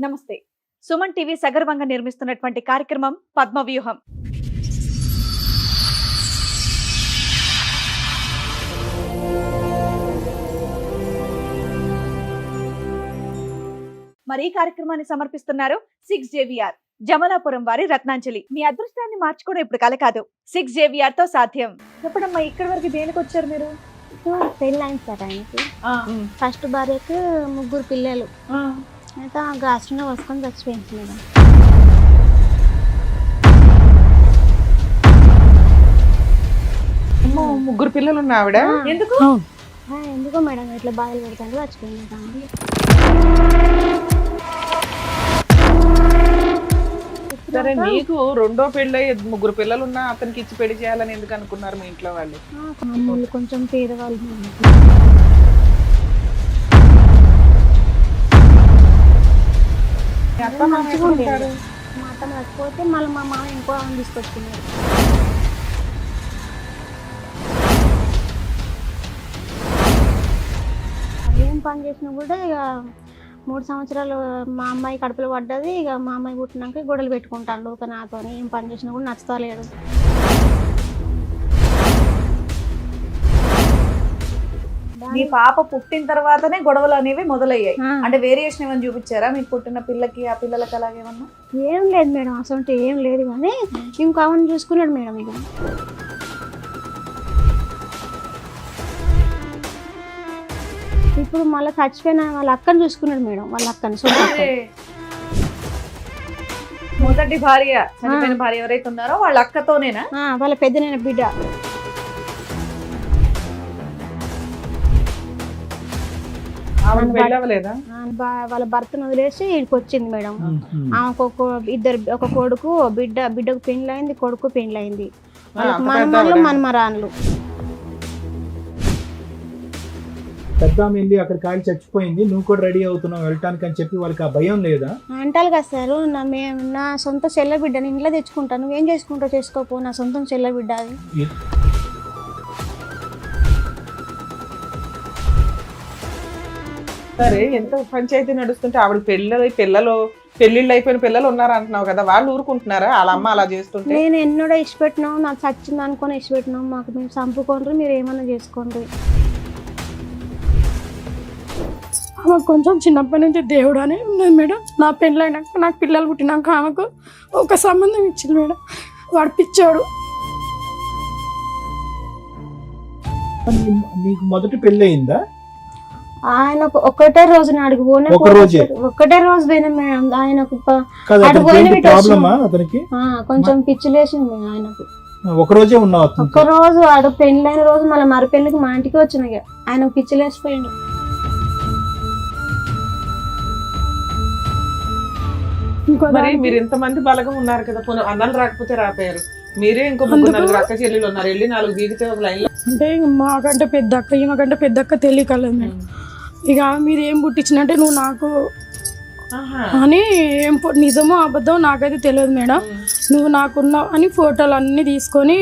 నమస్తే. సుమన్ టీవీ సగర్వంగా నిర్మిస్తున్నటువంటి కార్యక్రమం పద్మవ్యూహం. మరి ఈ కార్యక్రమాన్ని సమర్పిస్తున్నారు 6JVR జమలాపురం వారి రత్నాంజలి. మీ అదృష్టాన్ని మార్చుకోవడం ఇప్పుడు కల కాదు, 6JVR తో సాధ్యం. చెప్పడమ్మా, ఇక్కడి వరకు దేనికి వచ్చారు మీరు? పెళ్ళైంది సార్ ఆయనకి. ఫస్ట్ భార్యకు 3 పిల్లలు. అయితే గాస్ట్రోలో వసుకొని చచ్చిపోయింది మేడం. ముగ్గురు పిల్లలు ఉన్న ఆవిడ ఎందుకు ఎందుకో మేడం ఇట్లా బాధలు పెడతాను చచ్చిపోయింది. సరే, నీకు రెండో పెళ్ళి 3 పిల్లలు ఉన్నా అతనికి ఇచ్చి పెళ్లి చేయాలని ఎందుకు అనుకున్నారు మీ ఇంట్లో వాళ్ళు? మామూలు కొంచెం పేదవాళ్ళు. మా అత్త మర్చిపోతే మళ్ళీ మా మామ ఇంకో తీసుకొచ్చుకున్నారు. ఏం పని చేసినా కూడా ఇక 3 సంవత్సరాలు మా అమ్మాయి కడుపులో పడ్డది. ఇక మా అమ్మాయి పుట్టినాక గొడవలు పెట్టుకుంటాడు ఒక నాతో. ఏం పని చేసినా కూడా నచ్చుతలేడు. మీ పాప పుట్టిన తర్వాతనే గొడవలు అనేవి మొదలయ్యాయి. అంటే వేరియేషన్ ఏమైనా చూపించారా మీకు పుట్టిన పిల్లకి ఆ పిల్లలకి అలాగేమన్నా? ఏం లేదు మేడం, అసలు ఏం లేదు. కానీ ఇంకో అవన్నీ చూసుకున్నాడు మేడం. ఇక ఇప్పుడు మళ్ళీ చచ్చిపోయిన వాళ్ళ అక్కని చూసుకున్నాడు మేడం. వాళ్ళ అక్కని మొదటి భార్య చనిపోయిన భార్య ఎవరైతే ఉన్నారో వాళ్ళ అక్కతోనేనా? వాళ్ళ పెద్దనైన బిడ్డ. వాళ్ళ భర్తను వదిలేసి ఇక్కడికి వచ్చింది మేడం. ఆమెకు ఒక కొడుకు బిడ్డకు పెండ్లైంది, కొడుకు పెండ్లైంది. మనమరాళ్ళు మనమరాన్లు. పెద్ద వెళ్ళి అక్కడ కాలి చచ్చిపోయింది, నువ్వు కూడా రెడీ అవుతున్నావు వెళ్ళటానికి అని చెప్పి వాళ్ళకి ఆ భయం లేదా? అంటారు కదా సార్, నా సొంత చెల్ల బిడ్డని ఇంట్లో తెచ్చుకుంటాను, నువ్వేం చేసుకుంటావు చేసుకోపో, నా సొంతం చెల్ల బిడ్డ అది. సరే, ఎంత పంచాయతీ నడుస్తుంటే ఆవిడ పెళ్ళిళ్ళు అయిపోయిన పిల్లలు ఉన్నారు అంటున్నావు కదా, వాళ్ళు ఊరుకుంటున్నారా వాళ్ళ అమ్మ అలా చేస్తుంటే? నేను ఎన్నడో ఇష్టపెట్టినావు, నాకు చచ్చింది అనుకొని ఇష్టపెట్టినావు, మాకు మేము చంపుకోండి, మీరు ఏమన్నా చేసుకోండి. ఆమెకు కొంచెం చిన్నప్పటి నుంచి దేవుడు అని ఉన్నది మేడం. నా పెళ్ళైనాక నాకు పిల్లలు పుట్టినాక ఆమెకు ఒక సంబంధం ఇచ్చింది మేడం. వాడు పిచ్చాడు. నీకు మొదటి పెళ్ళి అయిందా? ఆయనకు ఒకటే రోజు నాడికి పోయినా, ఒకటే రోజు పోయినా మేడం. ఆయనకు కొంచెం పిచ్చి లేచింది ఆయనకు. ఒక రోజే ఉన్నావు? ఒక్క రోజు ఆడ పెళ్ళైన రోజు మళ్ళీ మర పెళ్ళికి మా ఇంటికి వచ్చినాయి. ఆయనకు పిచ్చి లేచిపోయింది. మరి మీరు ఇంతమంది బలగం ఉన్నారు కదా, అన్నలు రాకపోతే రాపోయారు, మీరే ఇంకో 3 అక్క చెల్లెలు ఉన్నారు, వెళ్ళి 4 దిగితే ఒక లైన్ లో. అంటే మాకంటే పెద్ద అక్క, ఈమెకంటే పెద్ద అక్క తెలియకలేదు మేడం. ఇక మీరు ఏం పుట్టించినంటే నువ్వు నాకు అని, ఏం నిజమో అబద్ధం నాకైతే తెలియదు మేడం. నువ్వు నాకున్నావు అని ఫోటోలు అన్నీ తీసుకొని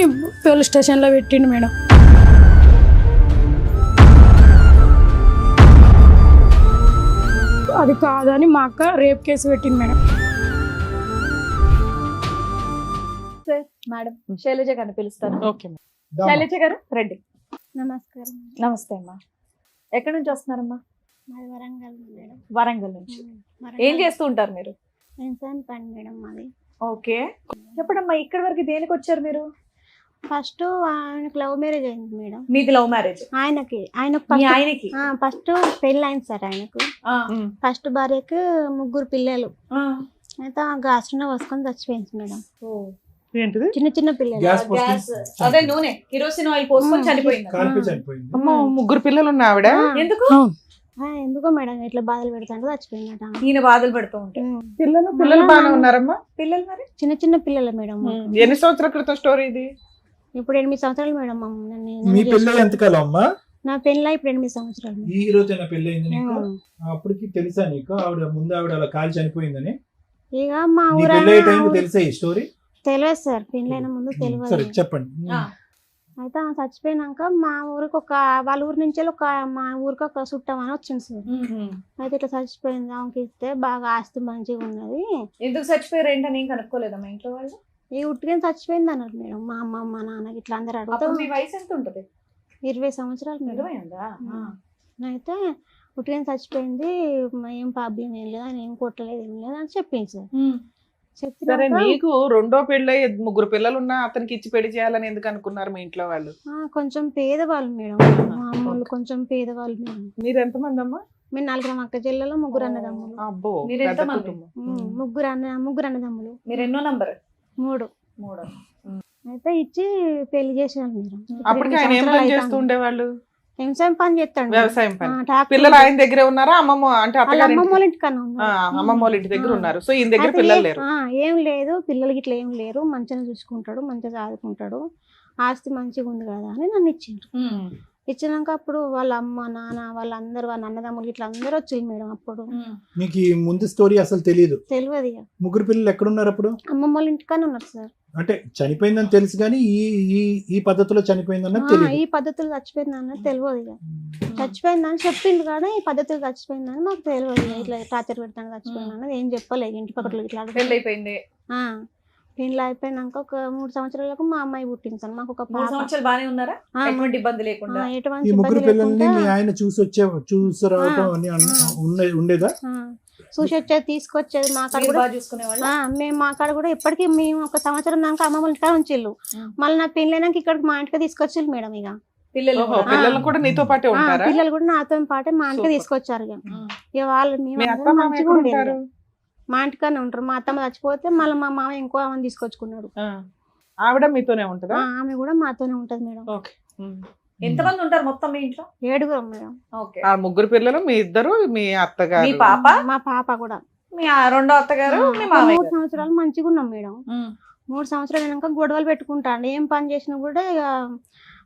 పోలీస్ స్టేషన్లో పెట్టిండు మేడం. అది కాదని మా అక్క రేప్ కేసు పెట్టింది మేడం. మేడం, శైలజ గారిని పిలుస్తాను. శైలజ గారు రండి. నమస్కారం. నమస్తే అమ్మా. ఎక్కడి నుంచి వస్తున్నారమ్మా? వరంగల్ మేడం. వరంగల్ నుంచి. ఏం చేస్తూ ఉంటారు మీరు? పని మేడం మాది. ఓకే, చెప్పడమ్మా, ఇక్కడి వరకు దేనికి వచ్చారు మీరు? ఫస్ట్ ఆయనకు లవ్ మ్యారేజ్ అయింది మేడం. మీది లవ్ మ్యారేజ్? ఆయనకి ఫస్ట్ పెళ్ళి అయింది సార్. ఆయనకు ఫస్ట్ భార్యకు 3 పిల్లలు. అయితే గాస్ట్రోలో వసుకొని చచ్చిపోయింది మేడం. చిన్న చిన్న పిల్లలు. అదే నూనె కిరోసిన్ ఆయిల్ పోసుకొని చనిపోయింది. 3 పిల్లలు ఉన్న ఆవిడ ఎందుకో మేడం ఇట్లా బాధలు పెడతాడు చచ్చిపోయిందట. ఈయన బాధలు పెడుతూ ఉంటాయి. పిల్లలు బాగానే ఉన్నారమ్మా? పిల్లలు మరి చిన్న చిన్న పిల్లలు మేడం. ఎన్ని సంవత్సరాల క్రితం స్టోరీ ఇది? ఇప్పుడు 8 సంవత్సరాలు మేడం. మీ పెళ్ళి ఎంతకాలం అమ్మా? నా పెళ్ళి ఇప్పుడు 8 సంవత్సరాలు. ఈ రోజైనా పెళ్ళి అయింది నీకు? అప్పటికి తెలుసా నీకు ముందు ఆవిడ అలా కాలి చనిపోయిందని? ఇక మా ఊరు తెలుసా ఈ స్టోరీ? తెలియదు సార్, పెళ్ళైన ముందు తెలియదు. చెప్పండి. అయితే ఆమె చచ్చిపోయినాక మా ఊరికి వాళ్ళ ఊరి నుంచి మా ఊరికి ఒక చుట్టం అని వచ్చింది సార్. అయితే ఇట్లా చచ్చిపోయింది ఆమెకి ఇస్తే బాగా ఆస్తి మంచిగా ఉన్నది, ఎందుకు చచ్చిపోయారు ఏంటని ఏం కనుక్కోలేదా మా ఇంట్లో వాళ్ళు? ఈ ఉట్టిగా చచ్చిపోయింది అన్నారు మేడం. మా అమ్మ మా నాన్న ఇట్లా అందరు అప్పుడు అడుగుతాం. మీ వయసు ఎంత ఉంటది? 20 సంవత్సరాలు మేడం. 20 ఉందా? అయితే ఉట్టిగా చచ్చిపోయింది, ఏం ప్రాబ్లం ఏం లేదు, ఆయన ఏం కొట్టలేదు ఏం లేదు అని చెప్పింది సార్. సరే, చెప్పినాక నీకు రెండో పెళ్ళై 3 పిల్లలున్నా అతనికి ఇచ్చి పెళ్లి చేయాలని ఎందుకు అనుకున్నారు మీ ఇంట్లో వాళ్ళు? కొంచెం పేదవాళ్ళు మేడం, మా అమ్మోళ్ళు కొంచెం పేదవాళ్ళు మేడం. మీరు ఎంతమంది అమ్మా? మేము 4 అక్క చెల్లెలు, 3 అన్నదమ్ములు. అబ్బో, మీరు పెద్ద ఎంతమంది? కుటుంబం. ముగ్గురు అన్నదమ్ములు. మీరు ఎన్నో నంబర్? 3. 3. అయితే ఇచ్చి పెళ్లి చేసేవాళ్ళు మేడం. అప్పటికి ఆయన ఏం పని చేస్తూ ఉండేవాళ్ళు? వ్యవసాయం పని చేస్తాడు. వ్యవసాయం పని. పిల్లలు ఆయన దగ్గరే ఉన్నారా? అమ్మమ్మ అంటే అత్తగారి అమ్మమ్మ వాళ్ళ ఇంటికన్నా అమ్మమ్మ వాళ్ళ ఇంటి దగ్గర ఉన్నారు. సో ఈయన దగ్గర పిల్లలు లేరు. ఏం లేదు, పిల్లలకి ఇట్లా ఏం లేరు, మంచిగా చూసుకుంటాడు, మంచిగా చదువుకుంటాడు, ఆస్తి మంచిగా ఉంది కదా అని నన్ను ఇచ్చిండ్రు. ఇచ్చినాక అప్పుడు వాళ్ళ అమ్మ నాన్న వాళ్ళందరూ వాళ్ళ అన్నదమ్ములు ఇట్లా అందరూ వచ్చింది మేడం. అప్పుడు నీకు ఈ ముందు స్టోరీ అసలు తెలియదు? తెలియదు. ఇక 3 పిల్లలు ఎక్కడున్నారు అప్పుడు? అమ్మమ్మ వాళ్ళ ఇంటికన్నా ఉన్నారు సార్. అంటే చనిపోయిందని తెలుసు కానీ ఈ పద్ధతిలో చనిపోయిందన్నది తెలియదు. ఈ పద్ధతులు చచ్చిపోయిందన్నది తెలియదు. ఇక చచ్చిపోయిందని చెప్పింది కానీ ఈ పద్ధతులు చచ్చిపోయిందని మాకు తెలియదు. ఇట్లా టార్చర్ పెడతాను చచ్చిపోయింది అన్నది ఏం చెప్పలేదు. ఇంటి పక్కన ఇట్లా పెళ్లి అయిపోయింది. పెళ్ళి అయిపోయినాక ఒక 3 సంవత్సరాలకు మా అమ్మాయి పుట్టింది సార్. మాకు ఒక 3 సంవత్సరాలు బానే ఉన్నారా? ఎటువంటి ఇబ్బంది లేకుండా? ఎటువంటి ఈ 3 ఇబ్బంది పిల్లల్ని లేకుండా మీ ఆయన చూసి రావటం అని ఉండేదా? చూసి వచ్చేది, తీసుకొచ్చేది. మా కాడ మీరు కూడా బాగా చూసుకునేవాళ్ళు? మేము మా కాడ కూడా ఇప్పటికీ మేము ఒక సంవత్సరం దాకా అమ్మమ్మ ఇంటికి ఉంచిళ్ళు. మళ్ళీ నా పెళ్ళైనాక ఇక్కడికి మా ఇంటికి తీసుకొచ్చిళ్ళు మేడం. ఇక పిల్లలు ఓహో, పిల్లలు కూడా నీతో పాటే ఉంటారా? పిల్లలు కూడా నాతో పాటే మా ఇంటికి Super. తీసుకొచ్చారు. ఇక వాళ్ళు మీ మేము అత్త అందరం మామ మంచిగా ఎక్కడ ఉండేది. ఉంటారు? మా ఇంటికనే ఉంటారు. మా అత్తమ్మ చచ్చిపోతే మళ్ళీ మా మామ ఇంకో ఆమెను తీసుకొచ్చుకున్నాడు. ఆవిడ మీతోనే ఉంటదా? ఆమె కూడా మాతోనే ఉంటది మేడం. ఓకే. ఎంతమంది ఉంటారు మొత్తం మీ ఇంట్లో? 7 మేడం. ఓకే. ఆ 3 పిల్లలు, మీ ఇద్దరు, మీ అత్తగారు, మీ పాప, మా పాప కూడా. మీ రెండో అత్తగారు, మీ ఒక మామయ్య 3 సంవత్సరాలు మంచిగా ఉన్నాం మేడం. 3 సంవత్సరాలు అయినాక గొడవలు పెట్టుకుంటాను. ఏం పని చేసినా కూడా ఇక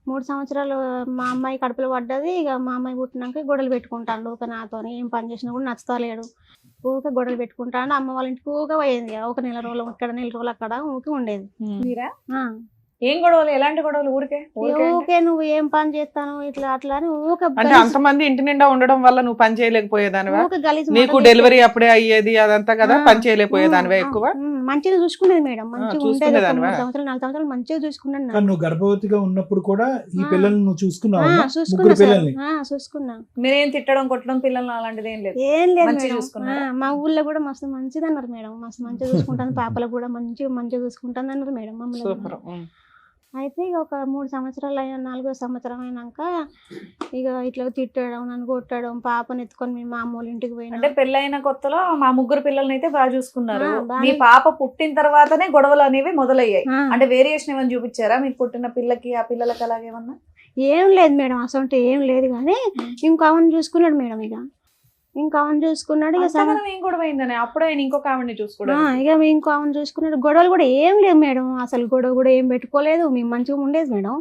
3 సంవత్సరాలు మా అమ్మాయి కడుపులో పడ్డది. ఇక మా అమ్మాయి పుట్టినాక గొడవలు పెట్టుకుంటాను. ఊక నాతో ఏం పని చేసినా కూడా నచ్చుతలేడు. ఊక గొడవలు పెట్టుకుంటాను. అమ్మ వాళ్ళ ఇంటికి ఊక పోయేది. ఒక నెల రోజులు ఇక్కడ, నెల రోజులు అక్కడ ఊకే ఉండేది. మీరా? ఏం గొడవలు? ఎలాంటి గొడవలు? ఊరికే ఊకే నువ్వు ఏం పని చేస్తాను ఇట్లా అట్లా అని ఊక అంటే అంతమంది ఇంటి నిండా ఉండడం వల్ల నువ్వు పని చేయలేకపోయేదానివా? ఊక గలీజ్ నీకు మాటలు డెలివరీ అప్పుడే అయ్యేది అదంతా కదా, పని చేయలేకపోయేదానివా ఎక్కువ? మంచిగా చూసుకునేది మేడం. మంచిగా ఉండేది. ఒక చూసుకునేదానివా? 3 సంవత్సరాలు 4 సంవత్సరాలు మంచిగా చూసుకున్నాను. కానీ నువ్వు గర్భవతిగా ఉన్నప్పుడు కూడా ఈ పిల్లల్ని నువ్వు చూసుకున్నావు? చూసుకున్నా 3 పిల్లల్ని చూసుకున్నా. మీరేం తిట్టడం కొట్టడం పిల్లలు అలాంటిది ఏం లేదు? ఏం లేదు మంచిగా మేడం. చూసుకున్నారా? మా ఊళ్ళో కూడా మస్తు మంచిది అన్నారు మేడం. మస్తు మంచిగా చూసుకుంటాను. పాపలకు కూడా మంచిగా చూసుకుంటాను అన్నారు మేడం మమ్మల్ని. సూపర్. అయితే ఇక ఒక 3 సంవత్సరాలు అయినా 4వ సంవత్సరం అయినాక ఇక ఇట్లా తిట్టడం, నన్ను కొట్టడం, పాపను ఎత్తుకొని మేము మా అమ్మ వాళ్ళ ఇంటికి అంటే పోయినా. పెళ్ళైన కొత్తలో మా 3 పిల్లల్ని అయితే బాగా చూసుకున్నారు. బాగానే. మీ పాప పుట్టిన తర్వాతనే గొడవలు అనేవి మొదలయ్యాయి. ఆ, అంటే వేరియేషన్ ఏమైనా చూపించారా మీకు పుట్టిన పిల్లకి ఆ పిల్లలకి అలాగేమన్నా? ఏం లేదు మేడం, అసలు ఏం లేదు. కానీ ఇంకా ఆమెను చూసుకున్నాడు మేడం. ఇంకా ఆమెను చూసుకున్నాడు. ఇక అంతగానం ఏం గొడవ అయిందని అప్పుడే ఆయన ఇంకొక ఆవిడని చూసుకోవడం? ఇక ఇంకో ఆమెను చూసుకున్నాడు. గొడవలు కూడా ఏం లేవు మేడం. అసలు గొడవ కూడా ఏం పెట్టుకోలేదు. మేము మంచిగా ఉండేది మేడం.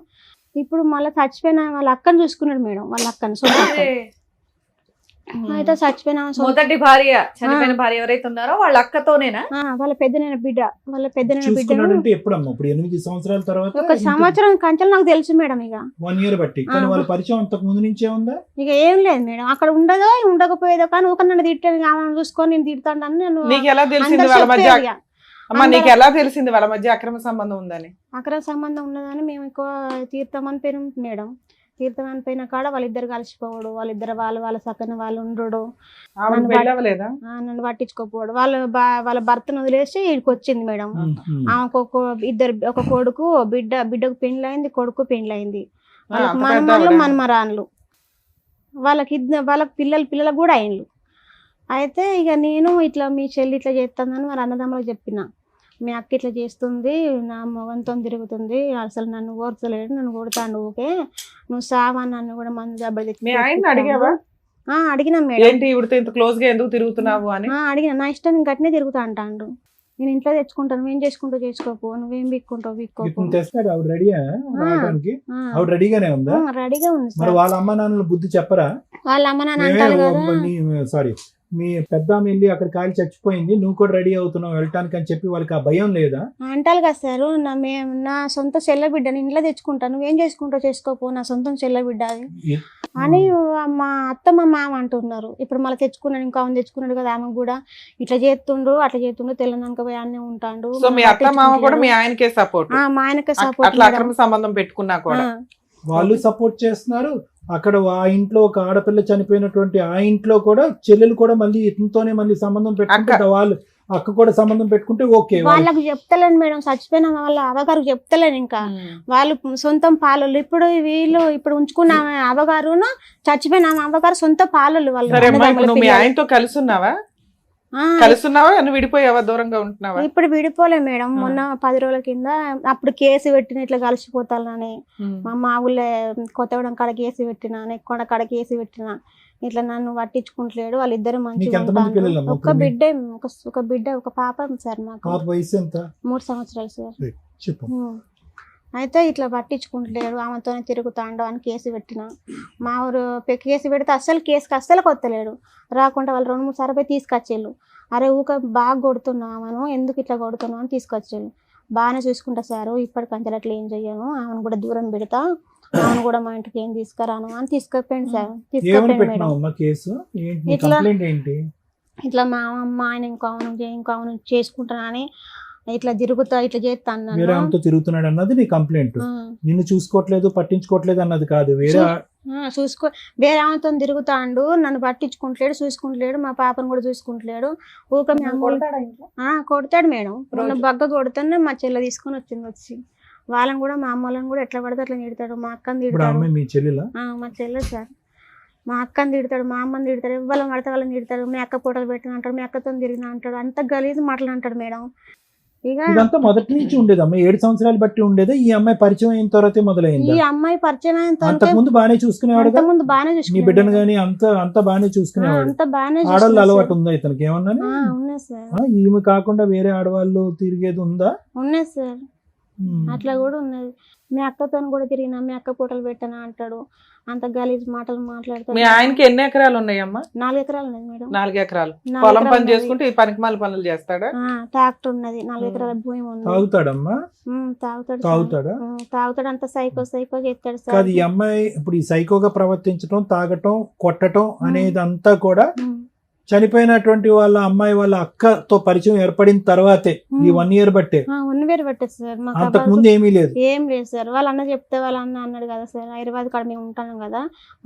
ఇప్పుడు మళ్ళీ చచ్చిపోయిన వాళ్ళ అక్కను చూసుకున్నాడు మేడం. వాళ్ళ అక్కను అయితే చచ్చిపోయిన మొదటి భార్య, చనిపోయిన భార్య ఎవరైతే ఉన్నారో వాళ్ళ అక్కతోనేనా? వాళ్ళ పెద్దనైన బిడ్డ, వాళ్ళ పెద్దనైన బిడ్డను చూసుకున్నాడంటే ఎప్పుడమ్మా? ఇప్పుడు 8 సంవత్సరాల తర్వాత? ఒక సంవత్సరం కంచెలు నాకు తెలుసు మేడం. ఇక 1 ఇయర్ బట్టి. కానీ వాళ్ళ పరిచయం అంతకు ముందు నుంచే ఉందా? ఇక ఏం లేదు మేడం. అక్కడ ఉండదో ఉండకపోయేదో కానీ ఒక నన్ను తిట్టాను, ఆమెను చూసుకొని నేను తిడతాను. నేను నీకు ఎలా తెలిసింది వాళ్ళ మధ్య? అమ్మా, నీకు ఎలా తెలిసింది వాళ్ళ మధ్య అక్రమ సంబంధం ఉందని? అక్కడ సంబంధం ఉన్నదని మేము ఎక్కువ తీర్థం అని పేరు మేడం. తీర్థం అని పోయిన కాడ వాళ్ళిద్దరు కలిసిపోవడు, వాళ్ళిద్దరు వాళ్ళ సక్కన వాళ్ళు ఉండడు, వెళ్ళవలేదా? నన్ను పట్టించుకోపోవడు. వాళ్ళ భర్తను వదిలేసి ఇక్కడికి వచ్చింది మేడం. ఆమెకు ఒక కొడుకు బిడ్డకు పెండ్లైంది, కొడుకు పెండ్లైంది. వాళ్ళకి మనమరాళ్ళు మనమరాన్లు, వాళ్ళకి పిల్లలకు కూడా అయిండ్లు. అయితే ఇక నేను ఇట్లా మీ చెల్లి ఇట్లా చేస్తుందని వాళ్ళ అన్నదమ్ములకు చెప్పిన. మీ అక్క ఇట్లా చేస్తుంది, నా మొగంతో తిరుగుతుంది, అసలు నన్ను ఓర్చలేడు, నన్ను కొడతాను, ఊకే నువ్వు సావా, నన్ను కూడా మందు దెబ్బలు తెచ్చి అడిగావా? అడిగినా మేడం. ఏంటి ఇవిడితో ఇంత క్లోజ్ గా ఎందుకు తిరుగుతున్నావు అని అడిగిన. నా ఇష్టం నేను గట్టినే తిరుగుతా అంటాడు. నేను ఇంట్లో తెచ్చుకుంటాను, నువ్వేం చేసుకుంటూ చేసుకోపో, నువ్వేం బిక్కుంటావు బిక్కోపో. తెస్తాడు. ఆవిడ రెడీయా రావడానికి? ఆవిడ రెడీగానే ఉందా? రెడీగా ఉంది. మరి వాళ్ళ అమ్మ నాన్నలు బుద్ధి చెప్పరా? వాళ్ళ అమ్మ నాన్న అంటారు కదా. సారీ, మీ పెద్ద ఆమె వెళ్ళి అక్కడ కాలి చచ్చిపోయింది, నువ్వు కూడా రెడీ అవుతున్నావు వెళ్ళటానికి అని చెప్పి వాళ్ళకి ఆ భయం లేదా? అంటారు కదా సార్, నా సొంత చెల్ల బిడ్డని ఇంట్లో తెచ్చుకుంటాను, నువ్వేం చేసుకుంటావు చేసుకోపో, నా సొంతం చెల్ల బిడ్డ అది అని మా అత్త మా మామ అంటున్నారు. ఇప్పుడు మళ్ళీ తెచ్చుకున్నాడు, ఇంకా ఆమె తెచ్చుకున్నాడు కదా, ఆమె కూడా ఇట్లా చేస్తుండ్రు అట్లా చేస్తుండ్రు, తెలంగాణ పోయి అన్నీ ఉంటాడు. సో మీ అత్త మామ కూడా మీ ఆయనకే సపోర్ట్, మా ఆయనకే అట్లా సపోర్ట్. అక్రమ సంబంధం పెట్టుకున్నా కూడా వాళ్ళు సపోర్ట్ చేస్తున్నారు. అక్కడ ఆ ఇంట్లో ఒక ఆడపిల్ల చనిపోయినటువంటి ఆ ఇంట్లో కూడా చెల్లెలు కూడా మళ్ళీ ఇతనితోనే మళ్ళీ సంబంధం పెట్టుకుంటే వాళ్ళు అక్క కూడా సంబంధం పెట్టుకుంటే ఓకే. వాళ్ళకు చెప్తలేను మేడం, చచ్చిపోయిన వాళ్ళ అవగారు చెప్తలేను. ఇంకా వాళ్ళు సొంతం పాలలు. ఇప్పుడు వీళ్ళు ఇప్పుడు ఉంచుకున్న అవగారును చచ్చిపోయిన అవగారు సొంత పాలలు వాళ్ళు. మీ ఆయనతో కలిసి ఉన్నావా? నువ్వు విడిపోయావా, దూరంగా ఉంటున్నావా? ఇప్పుడు విడిపోలే మేడం. మొన్న 10 రోజుల కింద అప్పుడు కేసు పెట్టిన ఇట్లా కలిసిపోతానని, మా ఊళ్ళో కొత్తగూడెం కాడ కేసు పెట్టినా, నెక్కొండ కాడ కేసు పెట్టినా, ఇట్లా నన్ను పట్టించుకుంటలేడు. వాళ్ళిద్దరు మంచిగా ఉంటారు. ఒక బిడ్డ ఒక పాప సార్. మాకు 3 సంవత్సరాలు సార్. అయితే ఇట్లా పట్టించుకుంటలేడు, ఆమెతోనే తిరుగుతాండు అని కేసు పెట్టిన. మా ఊరు కేసు పెడితే అస్సలు కేసుకి అస్సలు కొత్తలేడు. రాకుండా వాళ్ళు 2-3 సార్లు పోయి తీసుకొచ్చేళ్ళు. అరే ఊక బాగా కొడుతున్నావు ఆమెను, ఎందుకు ఇట్లా కొడుతున్నావు అని తీసుకొచ్చేళ్ళు. బాగానే చూసుకుంటా సారు, ఇప్పటికంటే అట్లా ఏం చెయ్యను, ఆమెను కూడా దూరం పెడతా, ఆమెను కూడా మా ఇంటికి ఏం తీసుకురాను అని తీసుకెళ్ళిపోయింది సార్. తీసుకెళ్ళిపోయింది మేడం. ఇట్లా మా అమ్మ ఆయన ఇంకో చేసుకుంటానని ఇట్లా తిరుగుతా ఇట్లా చేస్తాను, వేరే ఆమెతో తిరుగుతున్నాడు అన్నది నీ కంప్లైంట్. నిన్ను చూసుకోవట్లేదు పట్టించుకోవట్లేదు అన్నది కాదు, వేరే ఆమెతో తిరుగుతాండు, నన్ను పట్టించుకుంటలేడు, చూసుకుంటలేడు, మా పాపను కూడా చూసుకుంటలేడు. ఊక కొడతాడు మేడం. మొన్న బగ్గ కొడుతానే మా చెల్లె తీసుకొని వచ్చి వాళ్ళని కూడా మా అమ్మలను కూడా ఎట్లా పడితే అట్లా తిడతాడు. మా అక్కని తిడతాడు. మా చెల్లె సార్. మా అక్కని తిడతాడు, మా అమ్మని తిడతాడు, ఎవరు పడితే వాళ్ళని తిడతాడు. మీ అక్క పూటలు పెట్టిన అంటాడు, మీ అక్కతో తిరిగిన అంటాడు. అంత గలీజ్ మాటలు అంటాడు మేడం. ఇదంతా మొదటి నుంచి ఉండేదమ్మా, 7 సంవత్సరాలు బట్టి ఉండేదా? ఈ అమ్మాయి పరిచయం అయిన తర్వాతే మొదలైంది? ఈ అమ్మాయి పరిచయం అయిన అంతకు ముందు బాగానే చూసుకునేవాడు, నీ బిడ్డను గానీ అంతా బాగానే చూసుకునేవాడు. ఆడవాళ్ళు అలవాటు ఉందా ఇతనికి ఏమన్నా? ఈమె కాకుండా వేరే ఆడవాళ్ళు తిరిగేది ఉందా? ఉన్నాయి సార్, అట్లా కూడా ఉన్నది. మీ అక్కతో కూడా తిరిగినా, మీ అక్క పూటలు పెట్టనా అంటాడు. అంత గలీజ్ మాటలు మాట్లాడతాడు. మీ ఆయనకి ఎన్ని ఎకరాలు ఉన్నాయమ్మా? 4 ఎకరాలు ఉన్నాయి మేడం. 4 ఎకరాలు పొలం పని చేసుకుంటే ఈ పనికిమాల పనులు చేస్తాడా? ట్రాక్టర్ ఉన్నది, 4 ఎకరాల భూమి ఉంది. తాగుతాడమ్మా? తాగుతాడు. అంత సైకో చేస్తాడు సార్. కాదు, ఈ అమ్మాయి ఇప్పుడు ఈ సైకోగా ప్రవర్తించడం, తాగటం, కొట్టడం అనేది అంతా కూడా చనిపోయినటువంటి వాళ్ళ అమ్మాయి వాళ్ళ అక్కతో పరిచయం ఏర్పడిన తర్వాతే, ఈ 1 ఇయర్ బట్టే? 1 ఇయర్ బట్టే సార్. అంతకు ముందు ఏమీ లేదు? ఏం లేదు సార్. వాళ్ళ అన్న చెప్తే వాళ్ళ అన్న అన్నాడు కదా సార్, హైదరాబాద్ కాడ మేము ఉంటాం కదా,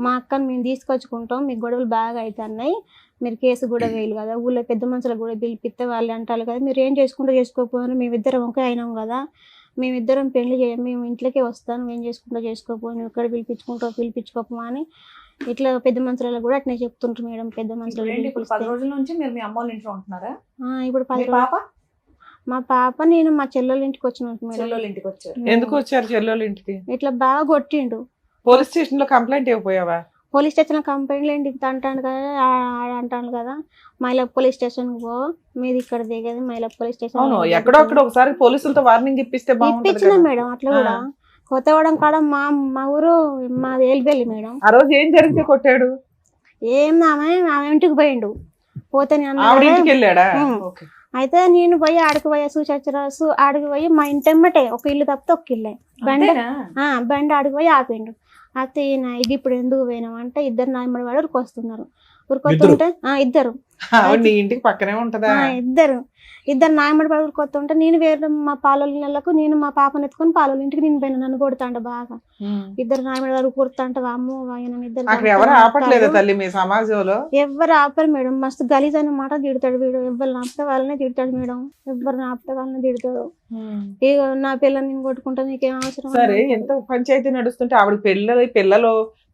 మా అక్కని మేము తీసుకొచ్చుకుంటాం, మీకు గొడవలు బాగా అవుతున్నాయి, మీరు కేసు కూడా వేయలు కదా, ఊళ్ళో పెద్ద మనుషులకు కూడా పిలిపిస్తే వాళ్ళు అంటారు కదా, మీరు ఏం చేసుకుంటూ చేసుకోకపోయినా మేమిద్దరం ఒకే అయినాం కదా, మేమిద్దరం పెళ్లి మేము ఇంట్లోకే వస్తాను, మేము చేసుకుంటూ చేసుకోకపోయి నువ్వు ఇక్కడ పిలిపించుకోపో అని ఇట్లా పెద్ద మనుషులలో కూడా అట్నే చెప్తుంటారు మేడం. పెద్ద మనుషులు 10 రోజుల నుంచి మీరు మీ అమ్మ వాళ్ళ ఇంట్లో ఉంటున్నారా? ఇప్పుడు 10 మా పాప నేను మా చెల్లెళ్ళ ఇంటికి వచ్చిన మేడం. ఎందుకు వచ్చారు చెల్లెళ్ళ ఇంటికి? ఇట్లా బాగా కొట్టిండు. పోలీస్ స్టేషన్ లో కంప్లైంట్ ఇవ్వపోయావా? పోలీస్ స్టేషన్ లో కంప్లైంట్ ఏంటి అంటాను కదా, అంటాను కదా, మైలా పోలీస్ స్టేషన్ పో, మీది ఇక్కడ దిగేది మైలా పోలీస్ స్టేషన్. ఎక్కడో అక్కడ ఒకసారి పోలీసులతో వార్నింగ్ ఇప్పించిన మేడం. అట్లా కూడా కొత్తగూడెం కాడ మా ఊరు మా వేలిపల్లి మేడం. ఆ రోజు ఏం జరిగితే కొట్టాడు? ఆమె ఇంటికి పోయిండు. పోతే ఇంటికి వెళ్ళాడా? అయితే నేను పోయి ఆడికి పోయా చూసొచ్చు. ఆడికి పోయి మా ఇంటెమ్మటే ఒక ఇల్లు తప్పితే ఒక ఇల్లే బండి ఆడికి పోయి ఆపిండు. అయితే ఇది ఇప్పుడు ఎందుకు పోయినాం అంటే, ఇద్దరు నాయమడి వాడు ఉరికొస్తున్నారు. ఉరికొస్తుంటే ఇద్దరు ఇంటికి పక్కనే ఉంటదా? ఇద్దరు నాయమడి వాడు ఉరికొస్తుంటే నేను వేరే మా పాలలకు నేను మా పాపను ఎత్తుకొని పాలల ఇంటికి నేను పోయినా. నన్ను కొడుతాంట బాగా. ఇద్దరు నాయమడి వాడు కొడుతాంట. అమ్మో ఎవరు ఆపట్లేదు తల్లి మీ సమాజంలో? ఎవరు ఆపరు మేడం. మస్తు గలీజ్ అనే మాట తిడతాడు వీడు. ఎవరు ఆపితే వాళ్ళనే తిడతాడు మేడం. ఎవరు ఆపితే వాళ్ళని తిడతాడు. ఇక నా పిల్లల్ని నేను కొట్టుకుంటా, నీకేం అవసరం? సరే, ఎంత పంచాయతీ నడుస్తుంటే ఆవిడ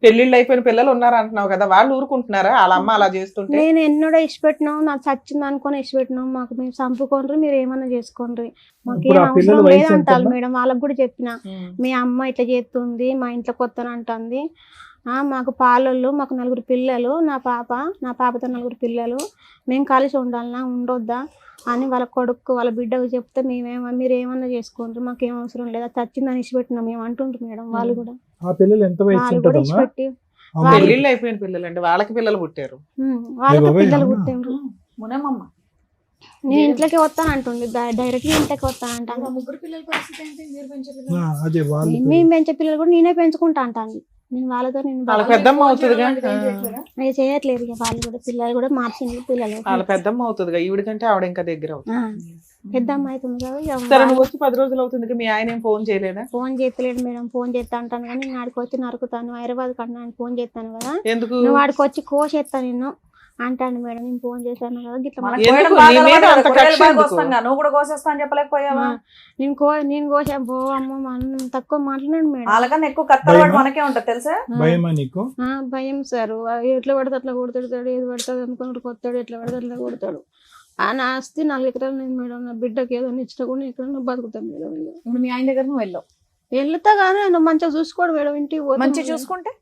పెళ్లిళ్ళు అయిపోయిన పిల్లలు ఉన్నారు అంటున్నావు కదా, వాళ్ళు ఊరుకుంటున్నారా వాళ్ళ అమ్మ అలా చేస్తుంటే? నేను ఎన్నడో ఇష్టపెట్టినాం, నాకు చచ్చింది అనుకొని ఇష్టపెట్టినాం, మాకు మేము చంపుకోండి, మీరు ఏమన్నా చేసుకోండి, మాకేం అవసరం లేదంటారు మేడం. వాళ్ళకి కూడా చెప్పిన, మీ అమ్మ ఇట్లా చేస్తుంది, మా ఇంట్లో కొత్తనంటుంది, మాకు పాలళ్ళు, మాకు 4 పిల్లలు, నా పాపతో 4 పిల్లలు, మేము కలిసి ఉండాలన్నా ఉండొద్దా అని వాళ్ళ కొడుకు వాళ్ళ బిడ్డకు చెప్తే మీరు ఏమన్నా చేసుకోండి, మాకేం అవసరం లేదా, చచ్చిందని ఇచ్చిపెట్టినాం మేము అంటుంటారు మేడం. వాళ్ళు కూడా ఇచ్చిపెట్టి పెళ్లిళ్ళు అయిపోయిన పిల్లలు అండి, వాళ్ళకి పిల్లలు పుట్టారు. వాళ్ళకి బాబాయ్, పిల్లలు అవునా? పుట్టిండ్రు. మునమమ్మ నేను ఇంట్లోకి వస్తాను అంటుండే, డైరెక్ట్ ఇంట్లోకి వస్తాను అంటాను. ముగ్గురు పిల్లల పరిస్థితి ఏంటి? మీరు పెంచే ఆ, పిల్లలు? అదే వాళ్ళు మేము పెంచే పిల్లలు కూడా నేనే పెంచుకుంటా అంటాను. నేను వాళ్ళతో వాళ్ళ పెద్దమ్మ అవుతుందిగా, అవి చేయట్లేదు ఇక వాళ్ళు కూడా. పిల్లలు కూడా మార్చింది పిల్లలు. వాళ్ళ పెద్దమ్మ అవుతుందిగా, ఈవిడ కంటే ఆవిడ ఇంకా దగ్గర అవుతుంది. పెద్ద అమ్మాయి అవుతుంది కదా ఇక. సరే, నువ్వు వచ్చి 10 రోజులు అవుతుంది, మీ ఆయన ఏం ఫోన్ చేయలేదా? Phone చేస్తలేడు madam. ఫోన్ చేస్తా అంటాను కానీ నేను ఆడికి వచ్చి నరుకుతాను, హైదరాబాద్ కన్నా ఆయన ఫోన్ చేస్తాను కదా, ఎందుకు? నువ్వు ఆడికి వచ్చి కోసేస్తాను నిన్ను అంటాను మేడం. నేను ఫోన్ చేశాను కదా గిట్ల మనకు ఎందుకు? కోయడం బాగా నీ మీద అలవాటు అంత కదా, కూరగాయలు కక్ష బాగా ఎందుకు? కోస్తాం కదా, నువ్వు కూడా కోసేస్తా అని చెప్పలేకపోయావా? నేను కోసా పో అమ్మ మనం తక్కువ మాట్లాడాను మేడం. వాళ్ళకన్నా ఎక్కువ కత్తలవాడు మనకే ఉంటది తెలుసా? భయమా నీకు? భయం సార్. ఎట్లా పడితే అట్లా కొడుతాడు, ఏది పడుతుంది అనుకున్నాడు కొత్తాడు, ఎట్లా పడితే అట్లా కొడతాడు. ఆ నా ఆస్తి 4 ఎకరాలు నేను మేడం. నా బిడ్డకి ఏదైనా ఇచ్చినా కూడా ఎక్కడన్నా బతుకుతాను మేడం. ఇప్పుడు మీ ఆయన దగ్గర నువ్వు వెళ్ళావు, వెళ్తా కానీ ఆయన మంచిగా చూసుకోడు మేడం. ఇంటికి పోతాను మంచిగా చూసుకుంటే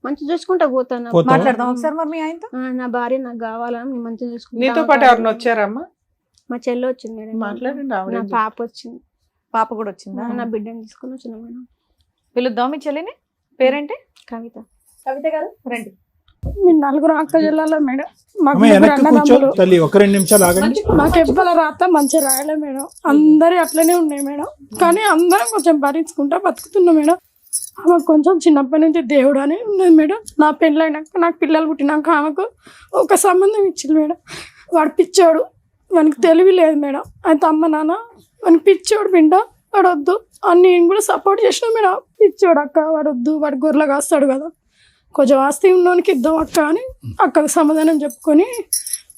మంచిగా చూసుకుంటా పోతాను. పోతావా? మాట్లాడదాం ఒకసారి మరి మీ ఆయనతో. నా భార్య నాకు కావాలని నేను మంచిగా చూసుకుంటా. నీతో పాటు ఎవరిని వచ్చారమ్మా? మా చెల్లి వచ్చింది మేడం. మాట్లాడండి, ఆవిడ నా ఎందుకు? పాప వచ్చింది. పాప కూడా వచ్చిందా? నా బిడ్డని తీసుకుని వచ్చిన మేడం. పిలుద్దాం మీ చెల్లిని. పేరేంటి? కవిత. కవిత గారు రండి. మీ 4 అక్క జిల్లాలో మేడం. మాకు అమ్మ 3 వెనక్కి కూర్చో అన్నదమ్ములు. తల్లి, ఒక 2 నిమిషాలు ఆగండి. నాకు ఎవ్వల రాత మంచిగా రాయలే మేడం. అందరి అట్లనే ఉన్నాయి మేడం. కానీ అందరం కొంచెం భరించుకుంటా బతుకుతున్నాం మేడం. ఆమెకు కొంచెం చిన్నప్పటి నుంచి దేవుడు అని ఉన్నది మేడం. నా పెళ్ళైనాక నాకు పిల్లలు పుట్టినాక ఆమెకు ఒక సంబంధం ఇచ్చింది మేడం. వాడు పిచ్చోడు, వానికి తెలివి లేదు మేడం. అయితే అమ్మ నాన్న వానికి పిచ్చోడు బిడ్డ, వాడు వద్దు అని నేను కూడా సపోర్ట్ చేసిన మేడం. పిచ్చోడు అక్క, వాడు వద్దు, వాడు గొర్రెలు కాస్తాడు కదా, కొంచెం ఆస్తి ఉన్నోనికి ఇద్దాం అక్క అని అక్కకు సమాధానం చెప్పుకొని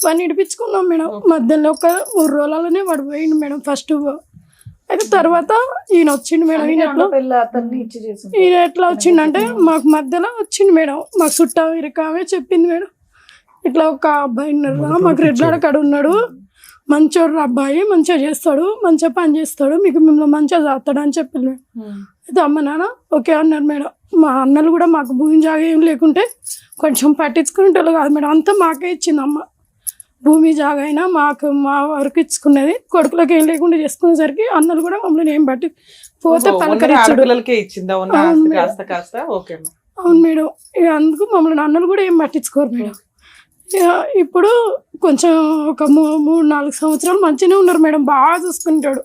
వాడిని ఇడిపించుకున్నాం మేడం. మధ్యలో ఒక 3 రోజులలోనే వాడు పోయిండు మేడం ఫస్ట్. అయితే తర్వాత ఈయన వచ్చిండు మేడం. ఈయన ఎట్లా వచ్చిండంటే మాకు మధ్యలో వచ్చిండు మేడం. మాకు చుట్టా ఇరకామే చెప్పింది మేడం, ఇట్లా ఒక అబ్బాయి ఉన్నారు మాకు రెడ్లాడ కాడ ఉన్నాడు, మంచోడు అబ్బాయి, మంచిగా చేస్తాడు, మంచిగా పని చేస్తాడు, మీకు మిమ్మల్ని మంచిగా చేస్తాడు అని చెప్పింది మేడం. అయితే అమ్మ నాన్న ఓకే అన్నారు మేడం. మా అన్నలు కూడా మాకు భూమి జాగా ఏం లేకుంటే కొంచెం పట్టించుకునేటోళ్ళు కాదు మేడం, అంతా మాకే ఇచ్చింది అమ్మ. భూమి జాగా అయినా మాకు మా వరకు ఇచ్చుకునేది, కొడుకులకు ఏం లేకుండా చేసుకునేసరికి అన్నలు కూడా మమ్మల్ని ఏం పట్టి పోతే పలకరించడు. పిల్లలకే ఇచ్చిందా ఉన్న ఆస్తి కాస్త కాస్త? ఓకే. అవును మేడం. ఇక అందుకు మమ్మల్ని అన్నలు కూడా ఏం పట్టించుకోరు మేడం. ఇక ఇప్పుడు కొంచెం ఒక 3-4 సంవత్సరాలు మంచిగానే ఉన్నారు మేడం. బాగా చూసుకుంటాడు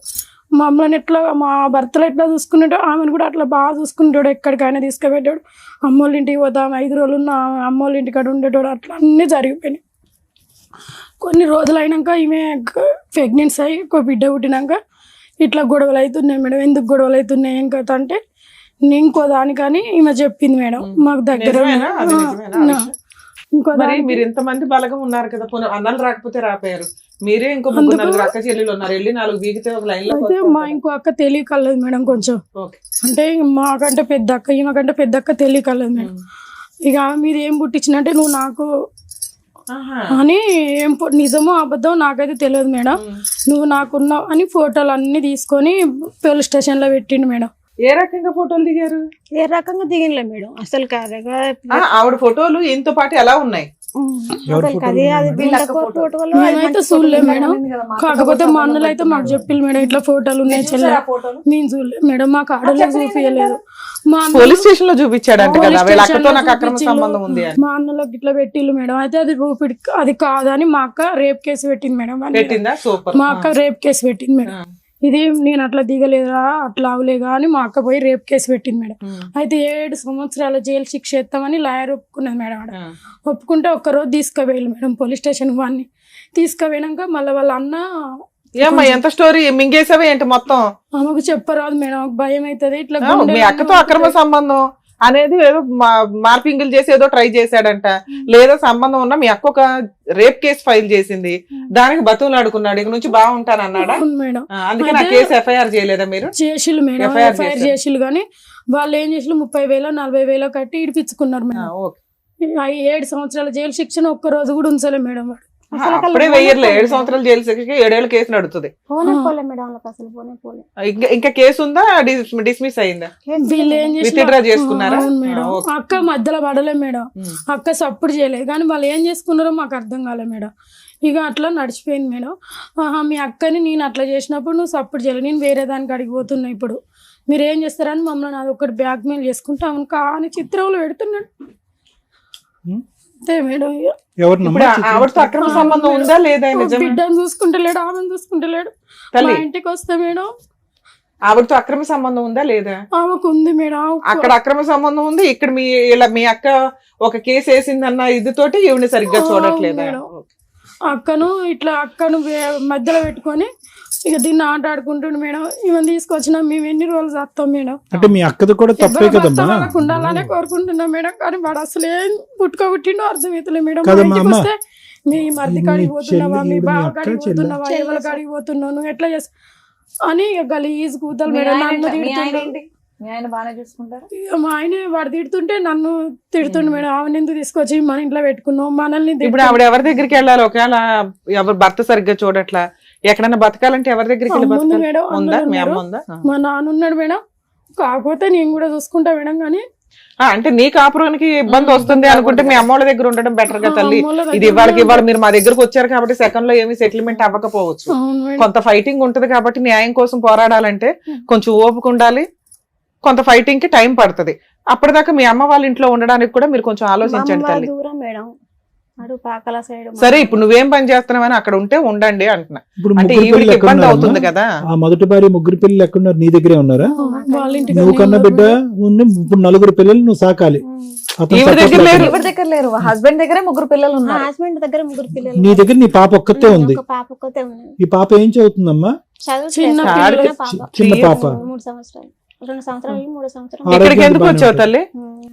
మమ్మల్ని. ఎట్లా మా భర్తలు ఎట్లా చూసుకున్నాడో ఆమెను కూడా అట్లా బాగా చూసుకుంటాడు. ఎక్కడికైనా తీసుకుపెట్టాడు. అమ్మోళ్ళ ఇంటికి పోతాం 5 రోజులు ఉన్న అమ్మోళ్ళ ఇంటికాడ ఉండేటోడు. అట్లా అన్నీ జరిగిపోయినాయి. కొన్ని రోజులు అయినాక ఈమె ప్రెగ్నెన్సీ అయ్యి ఒక బిడ్డ పుట్టినాక ఇట్లా గొడవలు అవుతున్నాయి మేడం. ఎందుకు గొడవలు అవుతున్నాయి ఏం కథ అంటే ఇంకో దానికని ఈమె చెప్పింది మేడం. మాకు దగ్గర ఇంకో మరి మీరు ఇంతమంది బలగం ఉన్నారు కదా, అన్నలు రాకపోతే రాపోయారు. మీరే ఇంకో 3 అక్క చెల్లెలు ఉన్నారు, వెళ్ళి 4 బీగితే ఒక లైన్ లో. అయితే మా ఇంకో అక్క తెలియకలేదు మేడం కొంచెం. అంటే మాకంటే పెద్ద అక్క, ఈమెకంటే పెద్ద అక్క తెలియకలేదు మేడం. ఇక మీరు ఏం పుట్టించినంటే నువ్వు నాకు అని ఏం నిజమో అబద్ధం నాకైతే తెలియదు మేడం. నువ్వు నాకున్నావు అని ఫోటోలు అన్ని తీసుకొని పోలీస్ స్టేషన్ లో పెట్టిండు మేడం. ఏ రకంగా ఫోటోలు దిగారు? ఏ రకంగా దిగినలే మేడం అసలు కాదు. ఆవిడ ఫోటోలు ఈయనతో పాటు ఎలా ఉన్నాయి? మేమైతే చూడలే మేడం. కాకపోతే మా అన్నలు అయితే మాకు చెప్పిల్లు మేడం ఇట్లా ఫోటోలు ఉన్నాయి చెల్లె. మేము చూడలేదు మేడం, మాకు ఆడలో చూపించలేదు. పోలీస్ స్టేషన్ లో చూపించాడంట కదా, వీళ్ళతో నాకు అక్రమ సంబంధం ఉంది అని. మా అన్నలోకి ఇట్లా పెట్టిల్లు మేడం. అయితే అది రూపిడి అది కాదని మా అక్క రేప్ కేసు పెట్టింది మేడం. పెట్టిందా? సూపర్. మా అక్క రేప్ కేసు పెట్టింది మేడం. ఇది నేను అట్లా దిగలేదా అట్లా అవలేగా అని మా అక్క పోయి రేప్ కేసు పెట్టింది మేడం. అయితే 7 సంవత్సరాల జైలు శిక్ష ఎత్తామని లాయర్ ఒప్పుకున్నది మేడం. ఆడ ఒప్పుకుంటే ఒక్కరోజు తీసుకుపోయాలి మేడం పోలీస్ స్టేషన్. వాడిని తీసుకుపోయినాక మళ్ళీ వాళ్ళ అన్న ఏమ్మా ఎంత స్టోరీ మింగేసావే ఏంటి మొత్తం? ఆమెకు చెప్పరాదు మేడం, భయం అవుతుంది. ఇట్లా మీ అక్కతో అక్రమ సంబంధం అనేది ఏదో మార్పింగులు చేసి ఏదో ట్రై చేశాడంట, లేదా సంబంధం ఉన్నా మీ అక్క ఒక రేప్ కేసు ఫైల్ చేసింది, దానికి బతుకులాడుకున్నాడు, ఇక నుంచి బాగుంటాను అన్నాడా మేడం. అందుకే నా కేసు ఎఫ్ఐఆర్ చేయలేదా మీరు? చేసిల్లు మేడం, ఎఫ్ఐఆర్ చేసిల్లు. కానీ వాళ్ళు ఏం చేసిల్లు 30,000-40,000 కట్టి ఇడిపించుకున్నారు మేడం. 7 సంవత్సరాల జైలు శిక్షణ ఒక్క రోజు కూడా ఉంచలే మేడం. వాడు అప్పుడే వెయ్యర్లే 7 సంవత్సరాలు జైలు శిక్షకి 7 ఏళ్ళ కేసు నడుతుంది. ఇంకా కేసు ఉందా? డిస్మిస్ అయిందా? వీళ్ళు ఏం విత్డ్రా చేసుకున్నారా? మేడం అక్క మధ్యలో పడలే మేడం. అక్క సపోర్ట్ చేయలేదు. కానీ వాళ్ళు ఏం చేసుకున్నారో మాకు అర్థం కాలే మేడం. ఇక అట్లా నడిచిపోయింది మేడం. మీ అక్కని నేను అట్లా చేసినప్పుడు నువ్వు సపోర్ట్ చేయలేదు, నేను వేరే దానికి అడిగిపోతున్నా, ఇప్పుడు మీరు ఏం చేస్తారని మమ్మల్ని అది ఒకటి బ్లాక్ మెయిల్ చేసుకుంటా కానీ చిత్రంలో పెడుతున్నాడు. అంతే మేడం ఇక. ఇప్పుడు ఆవిడతో అక్రమ సంబంధం ఉందా లేదా నిజమే? బిడ్డను చూసుకుంటలేడు, ఆమెను చూసుకుంటలేడు. మా తల్లి ఇంటికి వస్తే మేడం ఆవిడతో అక్రమ సంబంధం ఉందా లేదా? ఆమెకు ఉంది మేడం. అక్కడ అక్రమ సంబంధం ఉంది, ఇక్కడ మీ అక్క ఒక కేసు వేసిందన్న ఇదితోటి ఈవిని సరిగ్గా చూడట్లేదా? అక్కను మధ్యలో పెట్టుకొని ఇక దీన్ని ఆట ఆడుకుంటుండు మేడం. ఈమె తీసుకొచ్చినా మేము ఎన్ని రోజులు చేస్తాం మేడం. అంటే మీ అక్కది కూడా తప్పే కదమ్మా. ఉండాలనే కోరుకుంటున్నాం మేడం, కానీ వాడు అసలు ఏం పుట్టుకోబుట్టిండో అర్థమవుతలే మేడం. వస్తే మీ మధ్య కాడికి పోతున్నావా, మీ బావ కాడికి పోతున్నావా, ఎవరి కాడికి పోతున్నావు, నువ్వు ఎట్లా చేస్తా అని ఇక గలీజ్ కూతలు మేడం. నన్ను తిడుతుండే. మా ఆయన వాడు తిడుతుంటే నన్ను తిడుతుండే మేడం. ఆమెను ఎందుకు తీసుకొచ్చి మన ఇంట్లో పెట్టుకున్నావు, మనల్ని. ఇప్పుడు ఆవిడ ఎవరి దగ్గరికి వెళ్ళాలి? ఒకవేళ ఎవరు భర్త సరిగ్గా చూడట్లా, ఎక్కడన్నా బతకాలంటే ఎవరి దగ్గరికి వెళ్ళి బతకాలి? మా నాన్న ఉన్నాడు మేడం, కాకపోతే నేను కూడా చూసుకుంటా మేడం. కానీ అంటే నీ కాపురానికి ఇబ్బంది వస్తుంది అనుకుంటే మీ అమ్మోళ్ళ దగ్గర ఉండడం బెటర్ గా తల్లి. ఇది ఇవాళ మీరు మా దగ్గరకు వచ్చారు కాబట్టి సెకండ్ లో ఏమి సెటిల్మెంట్ అవ్వకపోవచ్చు. కొంత ఫైటింగ్ ఉంటది కాబట్టి న్యాయం కోసం పోరాడాలంటే కొంచెం ఓపిక ఉండాలి, కొంత ఫైటింగ్ కి టైం పడుతుంది. అప్పటిదాకా మీ అమ్మ వాళ్ళ ఇంట్లో ఉండడానికి కూడా మీరు కొంచెం ఆలోచించండి తల్లి. సరే ఇప్పుడు నువ్వేం పని చేస్తున్నావని అక్కడ ఉంటే ఉండండి అంటున్నా. అంటే ఈవిడికి ఇబ్బంది అవుతుంది కదా. ఆ మొదటి భార్య ముగ్గురు పిల్లలు ఎక్కడున్నారు? నీ దగ్గరే ఉన్నారా? నువ్వు కన్నా బిడ్డ ఉంది, ఇప్పుడు 4 పిల్లలు నువ్వు సాకాలి. దగ్గర లేరు, హస్బెండ్ దగ్గర 3 పిల్లలు ఉన్నారు. హస్బెండ్ దగ్గర 3 పిల్లలు. నీ దగ్గర నీ పాప ఒక్కతే ఉంది. పాప ఒక్కతే ఉంది. ఈ పాప ఏం చదువుతుందమ్మా? చిన్న చిన్న పాప. 3 సంవత్సరాలు, 2 సంవత్సరాలు, 3 సంవత్సరాలు. ఇక్కడికి ఎందుకు వచ్చావు తల్లి?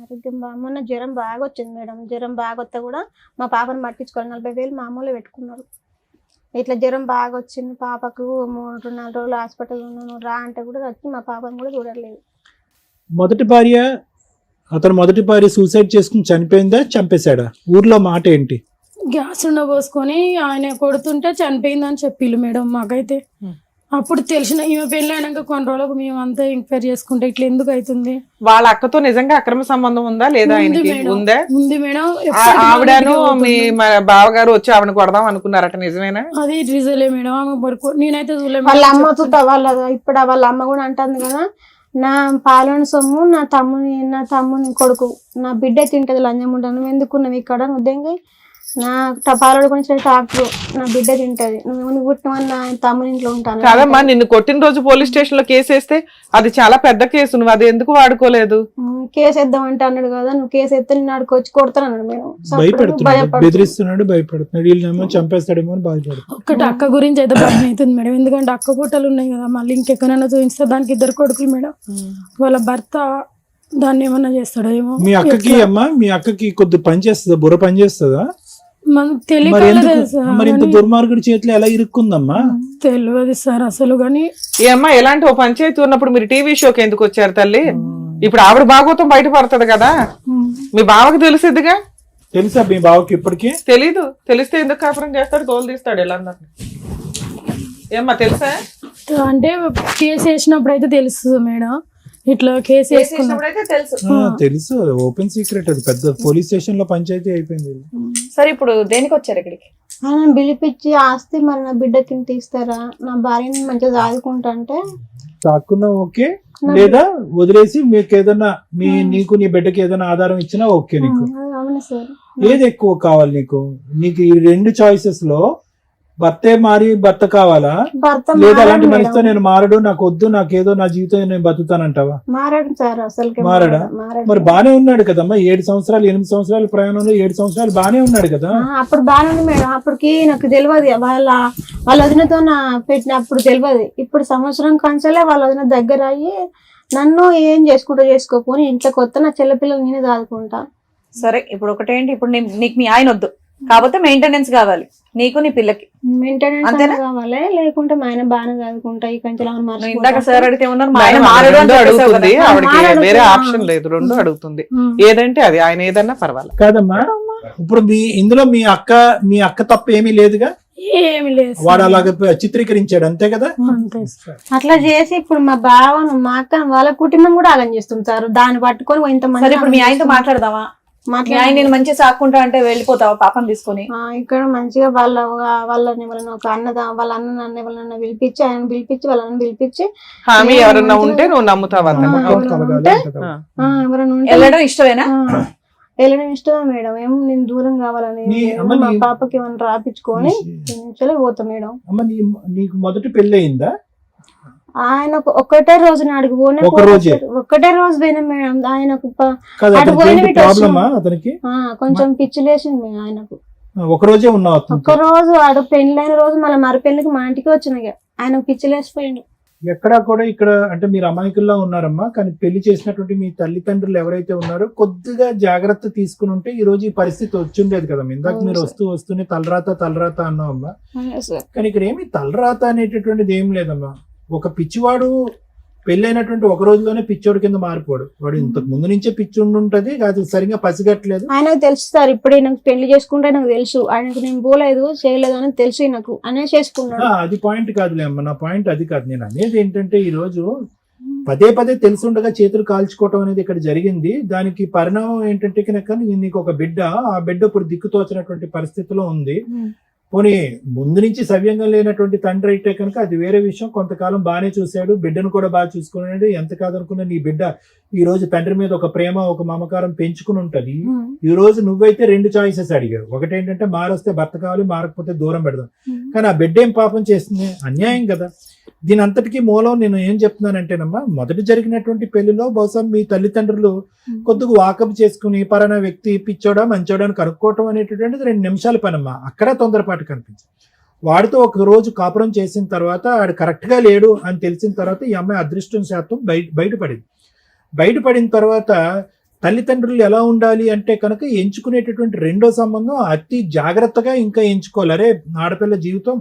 ఆరోగ్యం మొన్న జ్వరం బాగా వచ్చింది మేడం. జ్వరం బాగా వస్తే కూడా మా పాపను పట్టించుకోవాలి. 40,000 మామూలు పెట్టుకున్నారు. ఇట్లా జ్వరం బాగా వచ్చింది పాపకు, 3-4 రోజులు హాస్పిటల్ ఉన్నాను రా అంటే కూడా వచ్చి మా పాపను కూడా చూడలేదు. అతను మొదటి భార్య సూసైడ్ చేసుకుని చనిపోయిందా, చంపేశాడా? ఊర్లో మాట ఏంటి? గ్యాస్ పోసుకొని ఆయన కొడుతుంటే చనిపోయిందని చెప్పిళ్ళు మేడం. మాకైతే అప్పుడు తెలిసిన ఈమె పెళ్లి అయినాక కొన్ని రోజులకు మేము అంతా ఎంక్వైరీ చేసుకుంటే ఇట్లా ఎందుకు అవుతుంది. వాళ్ళ అక్కతో నిజంగా అక్రమ సంబంధం ఉందా లేదా? ఉందా? ఉంది మేడం. ఆవిడను మీ బావగారు వచ్చి ఆవిడని కొడదాం అనుకున్నారట, నిజమేనా? అది రిజలే మేడం. ఆమె నేనైతే చూడలేదు. వాళ్ళ అమ్మ ఇప్పుడు వాళ్ళ అమ్మ కూడా అంటుంది కదా, నా పాలన సొమ్ము నా తమ్ముని కొడుకు నా బిడ్డ తింటది లంజం ఉంటాను, నువ్వు ఎందుకున్నావు ఇక్కడ? ఉద్యోగం నా పాలడు గురించి ట్రాక్టర్ నా బిడ్డ తింటది, నువ్వు పుట్టినవని నా తమ్ముని ఇంట్లో ఉంటాను. కాదమ్మా, నిన్ను కొట్టిన రోజు పోలీస్ స్టేషన్ లో కేసు వేస్తే అది చాలా పెద్ద కేసు, నువ్వు అది ఎందుకు వాడుకోలేదు? కేసు వేద్దామంటే అన్నాడు కదా, నువ్వు కేసు వేస్తే నేను ఆడికి వచ్చి కొడతాను అన్నాడు మేడం. బెదిరిస్తున్నాడు, భయపడుతున్నాడు, వీళ్ళేమో చంపేస్తాడేమో అని భయపడుతున్నాడు. ఒక్కటి అక్క గురించి అయితే భయం అవుతుంది మేడం. ఎందుకంటే అక్క పుట్టలు ఉన్నాయి కదా, మళ్ళీ ఇంకెక్కడైనా చూపిస్తే దానికి 2 కొడుకులు మేడం. వాళ్ళ భర్త దాన్ని ఏమన్నా చేస్తాడో ఏమో. మీ అక్కకి కొద్ది పని చేస్తుందా, బుర్ర పని చేస్తుందా? మరి ఇంత దుర్మార్గుడి చేతిలో ఎలా ఇరుక్కుందమ్మా? తెలియదు సార్ అసలు. కానీ ఏమ్మా, ఎలాంటి ఓ పంచాయతీ ఉన్నప్పుడు మీరు టీవీ షోకి ఎందుకు వచ్చారు తల్లి? ఇప్పుడు ఆవిడ భాగవతం బయటపడుతుంది కదా, మీ బావకి తెలిసిద్దిగా. తెలుసా మీ బావకి? ఇప్పటికీ తెలీదు. తెలిస్తే ఎందుకు కాపురం చేస్తాడు, తోలు తీస్తాడు ఎలా? ఏమ్మా తెలుసా? అంటే కేసు వేసినప్పుడు అయితే తెలుస్తుంది మేడం. ఇట్లా కేసు వేసుకున్నప్పుడైతే తెలుసు, ఓపెన్ సీక్రెట్. అది పెద్ద పోలీస్ స్టేషన్ లో పంచాయతీ అయిపోయింది. సరే ఇప్పుడు దేనికి వచ్చారు ఇక్కడికి? ఆయన పిలిపించి ఆస్తి మరి నా బిడ్డకి తీస్తారా, నా భార్యని మంచిగా సాదుకుంటా అంటే చాకున్నా ఓకే, లేదా వదిలేసి మీకు ఏదైనా నీకు నీ బిడ్డకి ఏదైనా ఆధారం ఇచ్చినా ఓకే. నీకు అవును సార్. ఏది ఎక్కువ కావాలి నీకు? ఈ 2 చాయిసెస్ లో భర్త కావాలా, లేదా అలాంటి మనిషితో నేను మారడు, నాకు వద్దు, నాకేదో నా జీవితం నేను బతుకుతానంటావా? మారాడు సార్. అసలు మారాడా? మరి బానే ఉన్నాడు కదమ్మా. 7 సంవత్సరాలు 8 సంవత్సరాల ప్రయాణంలో 7 సంవత్సరాలు బానే ఉన్నాడు కదా. అప్పుడు బానే ఉంది మేడం. అప్పటికి నాకు తెలియదు, వాళ్ళ వదినతో పెట్టినప్పుడు తెలియదు. ఇప్పుడు సంవత్సరం కంచెలే వాళ్ళ వదిన దగ్గర అయ్యి నన్ను ఏం చేసుకోకపోని ఇంట్లో కొత్త నా చెల్లపిల్లలు నేనే దాదుకుంటా. సరే ఇప్పుడు ఒకటేంటి, ఇప్పుడు నీకు మీ ఆయన వద్దు, కాకపోతే మెయింటెనెన్స్ కావాలి నీకు నీ పిల్లకి. మెయింటెనెన్స్ కావాలి, లేకుంటే మా ఆయన బాగానే చదువుకుంటా. ఈ కంచెలు ఇందాక సార్ అడిగితే అడుగుతుంది, ఆవిడకి వేరే ఆప్షన్ లేదు, 2 అడుగుతుంది. ఏదంటే అది, ఆయన ఏదన్నా పర్వాలేదు. కాదమ్మా, ఇప్పుడు ఇందులో మీ అక్క తప్ప ఏమీ లేదుగా? ఏమి లేదు. వాడు అలాగ చిత్రీకరించాడు అంతే కదా. అట్లా చేసి ఇప్పుడు మా బావను మా అక్క వాళ్ళ కుటుంబం కూడా అలా చేస్తుంటారు. దాన్ని పట్టుకొని ఇంతమంది. ఇప్పుడు మీ ఆయనతో మాట్లాడదామా? నేను మంచిగా సాక్కుంటా అంటే వెళ్ళిపోతావా పాపం తీసుకొని? ఇక్కడ మంచిగా వాళ్ళని ఒక వాళ్ళ అన్న ఎవరన్నా పిలిపించి ఆయన పిలిపించి వాళ్ళని పిలిపించి హామీ ఎవరన్నా ఉంటే నువ్వు నమ్ముతావా? ఎవరైనా వెళ్ళడం ఇష్టమేనా? వెళ్ళడం ఇష్టమే మేడం. ఏమో నేను దూరం కావాలని మా పాపకి ఏమైనా రాపించుకొని పోతాం మేడం. అమ్మ నీకు మొదటి పెళ్లి అయిందా? ఆయన ఒక్కటే రోజు నాడికి పోయినా ఒక్కటే రోజు పోయినా మేడం. ఆయనకు అతనికి కొంచెం పిచ్చి లేచింది ఆయనకు. ఒక రోజే ఉన్నావు? ఒక్క రోజు ఆడ పెళ్ళైన రోజు మళ్ళీ మరి పెళ్లికి మా ఇంటికి వచ్చినాయి. ఆయనకు పిచ్చి లేచిపోయిండు. ఎక్కడా కూడా ఇక్కడ అంటే మీరు అమాయకుల్లా ఉన్నారమ్మా. కానీ పెళ్లి చేసినటువంటి మీ తల్లిదండ్రులు ఎవరైతే ఉన్నారో కొద్దిగా జాగ్రత్త తీసుకుని ఉంటే ఈ రోజు ఈ పరిస్థితి వచ్చిండేది కదమ్మా. ఇందాక మీరు వస్తూనే తలరాత అన్నావమ్మా. కానీ ఇక్కడ ఏమి తలరాత అనేటటువంటిది ఏం లేదమ్మా. ఒక పిచ్చివాడు పెళ్ళైనటువంటి ఒక రోజులోనే పిచ్చోడు కింద మారిపోడు. వాడు ఇంతకు ముందు నుంచే పిచ్చి ఉంటది, అది సరిగా పసిగట్టలేదు. ఆయనకు తెలుసు సార్, ఇప్పుడే నాకు పెళ్లి చేసుకుంటే నాకు తెలుసు ఆయనకు నేను పోలేదు చేయలేదు అని తెలుసు నాకు అనే చేసుకున్నాడు. అది పాయింట్ కాదులే అమ్మ, నా పాయింట్ అది కాదు. నేను అనేది ఏంటంటే ఈ రోజు పదే తెలుసుండగా చేతులు కాల్చుకోవటం అనేది ఇక్కడ జరిగింది. దానికి పరిణామం ఏంటంటే కనుక నీకు ఒక బిడ్డ, ఆ బిడ్డ ఇప్పుడు దిక్కుతోచినటువంటి పరిస్థితిలో ఉంది. పోనీ ముందు నుంచి సవ్యంగా లేనటువంటి తండ్రి అయితే కనుక అది వేరే విషయం. కొంతకాలం బాగానే చూశాడు, బిడ్డను కూడా బాగా చూసుకున్నాడు. ఎంత కాదనుకున్నా నీ బిడ్డ ఈ రోజు తండ్రి మీద ఒక ప్రేమ, ఒక మమకారం పెంచుకుని ఉంటది. ఈ రోజు నువ్వైతే 2 చాయిసెస్ అడిగావు. ఒకటేంటంటే మారొస్తే భర్త కావాలి, మారకపోతే దూరం పెడదాం. కానీ ఆ బిడ్డ ఏం పాపం చేస్తుంది? అన్యాయం కదా. దీని అంతటికీ మూలం నేను ఏం చెప్తున్నానంటేనమ్మా, మొదటి జరిగినటువంటి పెళ్లిలో బహుశా మీ తల్లిదండ్రులు కొద్దిగా వాకప్ చేసుకుని పలానా వ్యక్తి పిచ్చోడా మంచోడా అని కనుక్కోవటం అనేటటువంటిది 2 నిమిషాల పనమ్మా. అక్కడ తొందరపాటు కనిపించింది. వాడితో ఒక రోజు కాపురం చేసిన తర్వాత ఆడు కరెక్ట్ గా లేడు అని తెలిసిన తర్వాత ఈ అమ్మాయి అదృష్టం శాతం బయటపడిన తర్వాత తల్లిదండ్రులు ఎలా ఉండాలి అంటే కనుక ఎంచుకునేటటువంటి రెండో సంబంధం అతి జాగ్రత్తగా ఇంకా ఎంచుకోవాలి. అరే ఆడపిల్ల జీవితం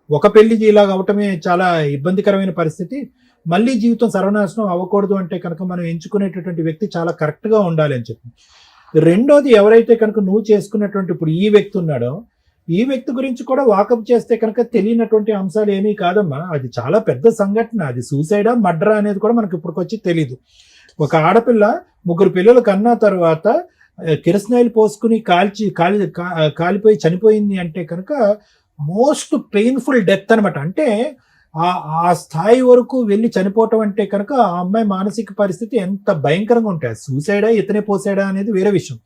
ఒక పెళ్లి ఇలాగ అవటమే చాలా ఇబ్బందికరమైన పరిస్థితి, మళ్ళీ జీవితం సర్వనాశనం అవ్వకూడదు అంటే కనుక మనం ఎంచుకునేటటువంటి వ్యక్తి చాలా కరెక్ట్ గా ఉండాలి అని చెప్పి. రెండోది ఎవరైతే కనుక నువ్వు చేసుకున్నటువంటి ఇప్పుడు ఈ వ్యక్తి ఉన్నాడో ఈ వ్యక్తి గురించి కూడా వాకప్ చేస్తే కనుక తెలియనటువంటి అంశాలు ఏమీ కాదమ్మా. అది చాలా పెద్ద సంఘటన. అది సూసైడా మర్డరా అనేది కూడా మనకి ఇప్పటికొచ్చి తెలీదు. ఒక ఆడపిల్ల 3 పిల్లలు కన్నా తర్వాత కిరసనాయిలు పోసుకుని కాలిపోయి చనిపోయింది అంటే కనుక మోస్ట్ పెయిన్ఫుల్ డెత్ అనమాట. అంటే ఆ స్థాయి వరకు వెళ్ళి చనిపోవటం అంటే కనుక ఆ అమ్మాయి మానసిక పరిస్థితి ఎంత భయంకరంగా ఉంటుంది. సూసైడా ఇతనే పోసాడా అనేది వేరే విషయం,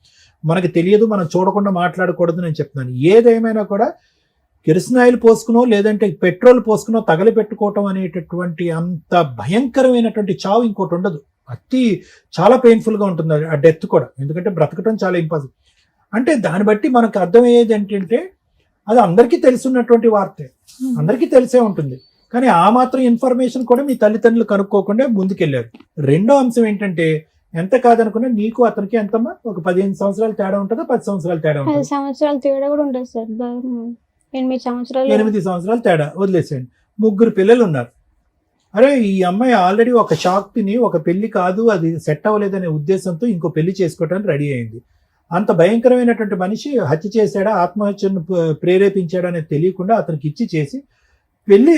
మనకి తెలియదు, మనం చూడకుండా మాట్లాడకూడదు నేను చెప్తున్నాను. ఏదేమైనా కూడా కిరసనాయిలు పోసుకునో లేదంటే పెట్రోల్ పోసుకునో తగలబెట్టుకోవటం అనేటటువంటి అంత భయంకరమైనటువంటి చావు ఇంకోటి ఉండదు. చాలా పెయిన్ఫుల్ గా ఉంటుంది ఆ డెత్ కూడా. ఎందుకంటే బ్రతకటం చాలా ఇంపాసిబుల్. అంటే దాన్ని బట్టి మనకు అర్థమయ్యేది ఏంటంటే అది అందరికీ తెలుసున్నటువంటి వార్తే, అందరికీ తెలిసే ఉంటుంది. కానీ ఆ మాత్రం ఇన్ఫర్మేషన్ కూడా మీ తల్లిదండ్రులు కనుక్కోకుండా ముందుకెళ్ళారు. రెండో అంశం ఏంటంటే ఎంత కాదనుకున్నా నీకు అతనికి ఎంతమ్మా, ఒక 15 సంవత్సరాలు తేడా ఉంటుందా, 10 సంవత్సరాలు తేడా ఉంటుంది? 10 సంవత్సరాలు తేడా కూడా ఉంటుంది సార్. 8 సంవత్సరాలు తేడా వదిలేసేయండి. 3 పిల్లలు ఉన్నారు. అరే ఈ అమ్మాయి ఆల్రెడీ ఒక షాక్ తిని ఒక పెళ్లి కాదు అది సెట్ అవ్వలేదనే ఉద్దేశంతో ఇంకో పెళ్లి చేసుకోవడానికి రెడీ అయింది. అంత భయంకరమైనటువంటి మనిషి హత్య చేశాడా, ఆత్మహత్యను ప్రేరేపించాడా అనేది తెలియకుండా అతనికి ఇచ్చి చేసి పెళ్లి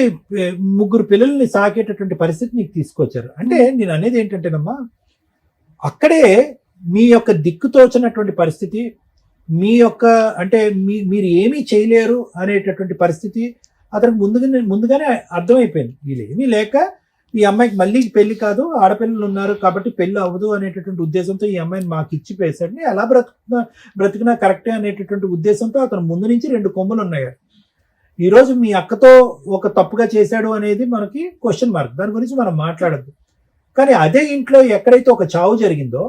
3 పిల్లల్ని సాకేటటువంటి పరిస్థితి నీకు తీసుకొచ్చారు. అంటే నేను అనేది ఏంటంటేనమ్మా, అక్కడే మీ యొక్క దిక్కుతోచినటువంటి పరిస్థితి, మీ యొక్క అంటే మీరు ఏమీ చేయలేరు అనేటటువంటి పరిస్థితి అతనికి ముందుగానే అర్థమైపోయింది. వీళ్ళేమీ లేక ఈ అమ్మాయికి మళ్ళీ పెళ్లి కాదు, ఆడపిల్లలు ఉన్నారు కాబట్టి పెళ్లి అవ్వదు అనేటటువంటి ఉద్దేశంతో ఈ అమ్మాయిని మాకు ఇచ్చి పేసాడు. ఎలా బ్రతికినా కరెక్టే అనేటటువంటి ఉద్దేశంతో అతను ముందు నుంచి 2 కొమ్ములు ఉన్నాయి. ఈరోజు మీ అక్కతో ఒక తప్పుగా చేశాడు అనేది మనకి క్వశ్చన్ మార్క్, దాని గురించి మనం మాట్లాడద్దు. కానీ అదే ఇంట్లో ఎక్కడైతే ఒక చావు జరిగిందో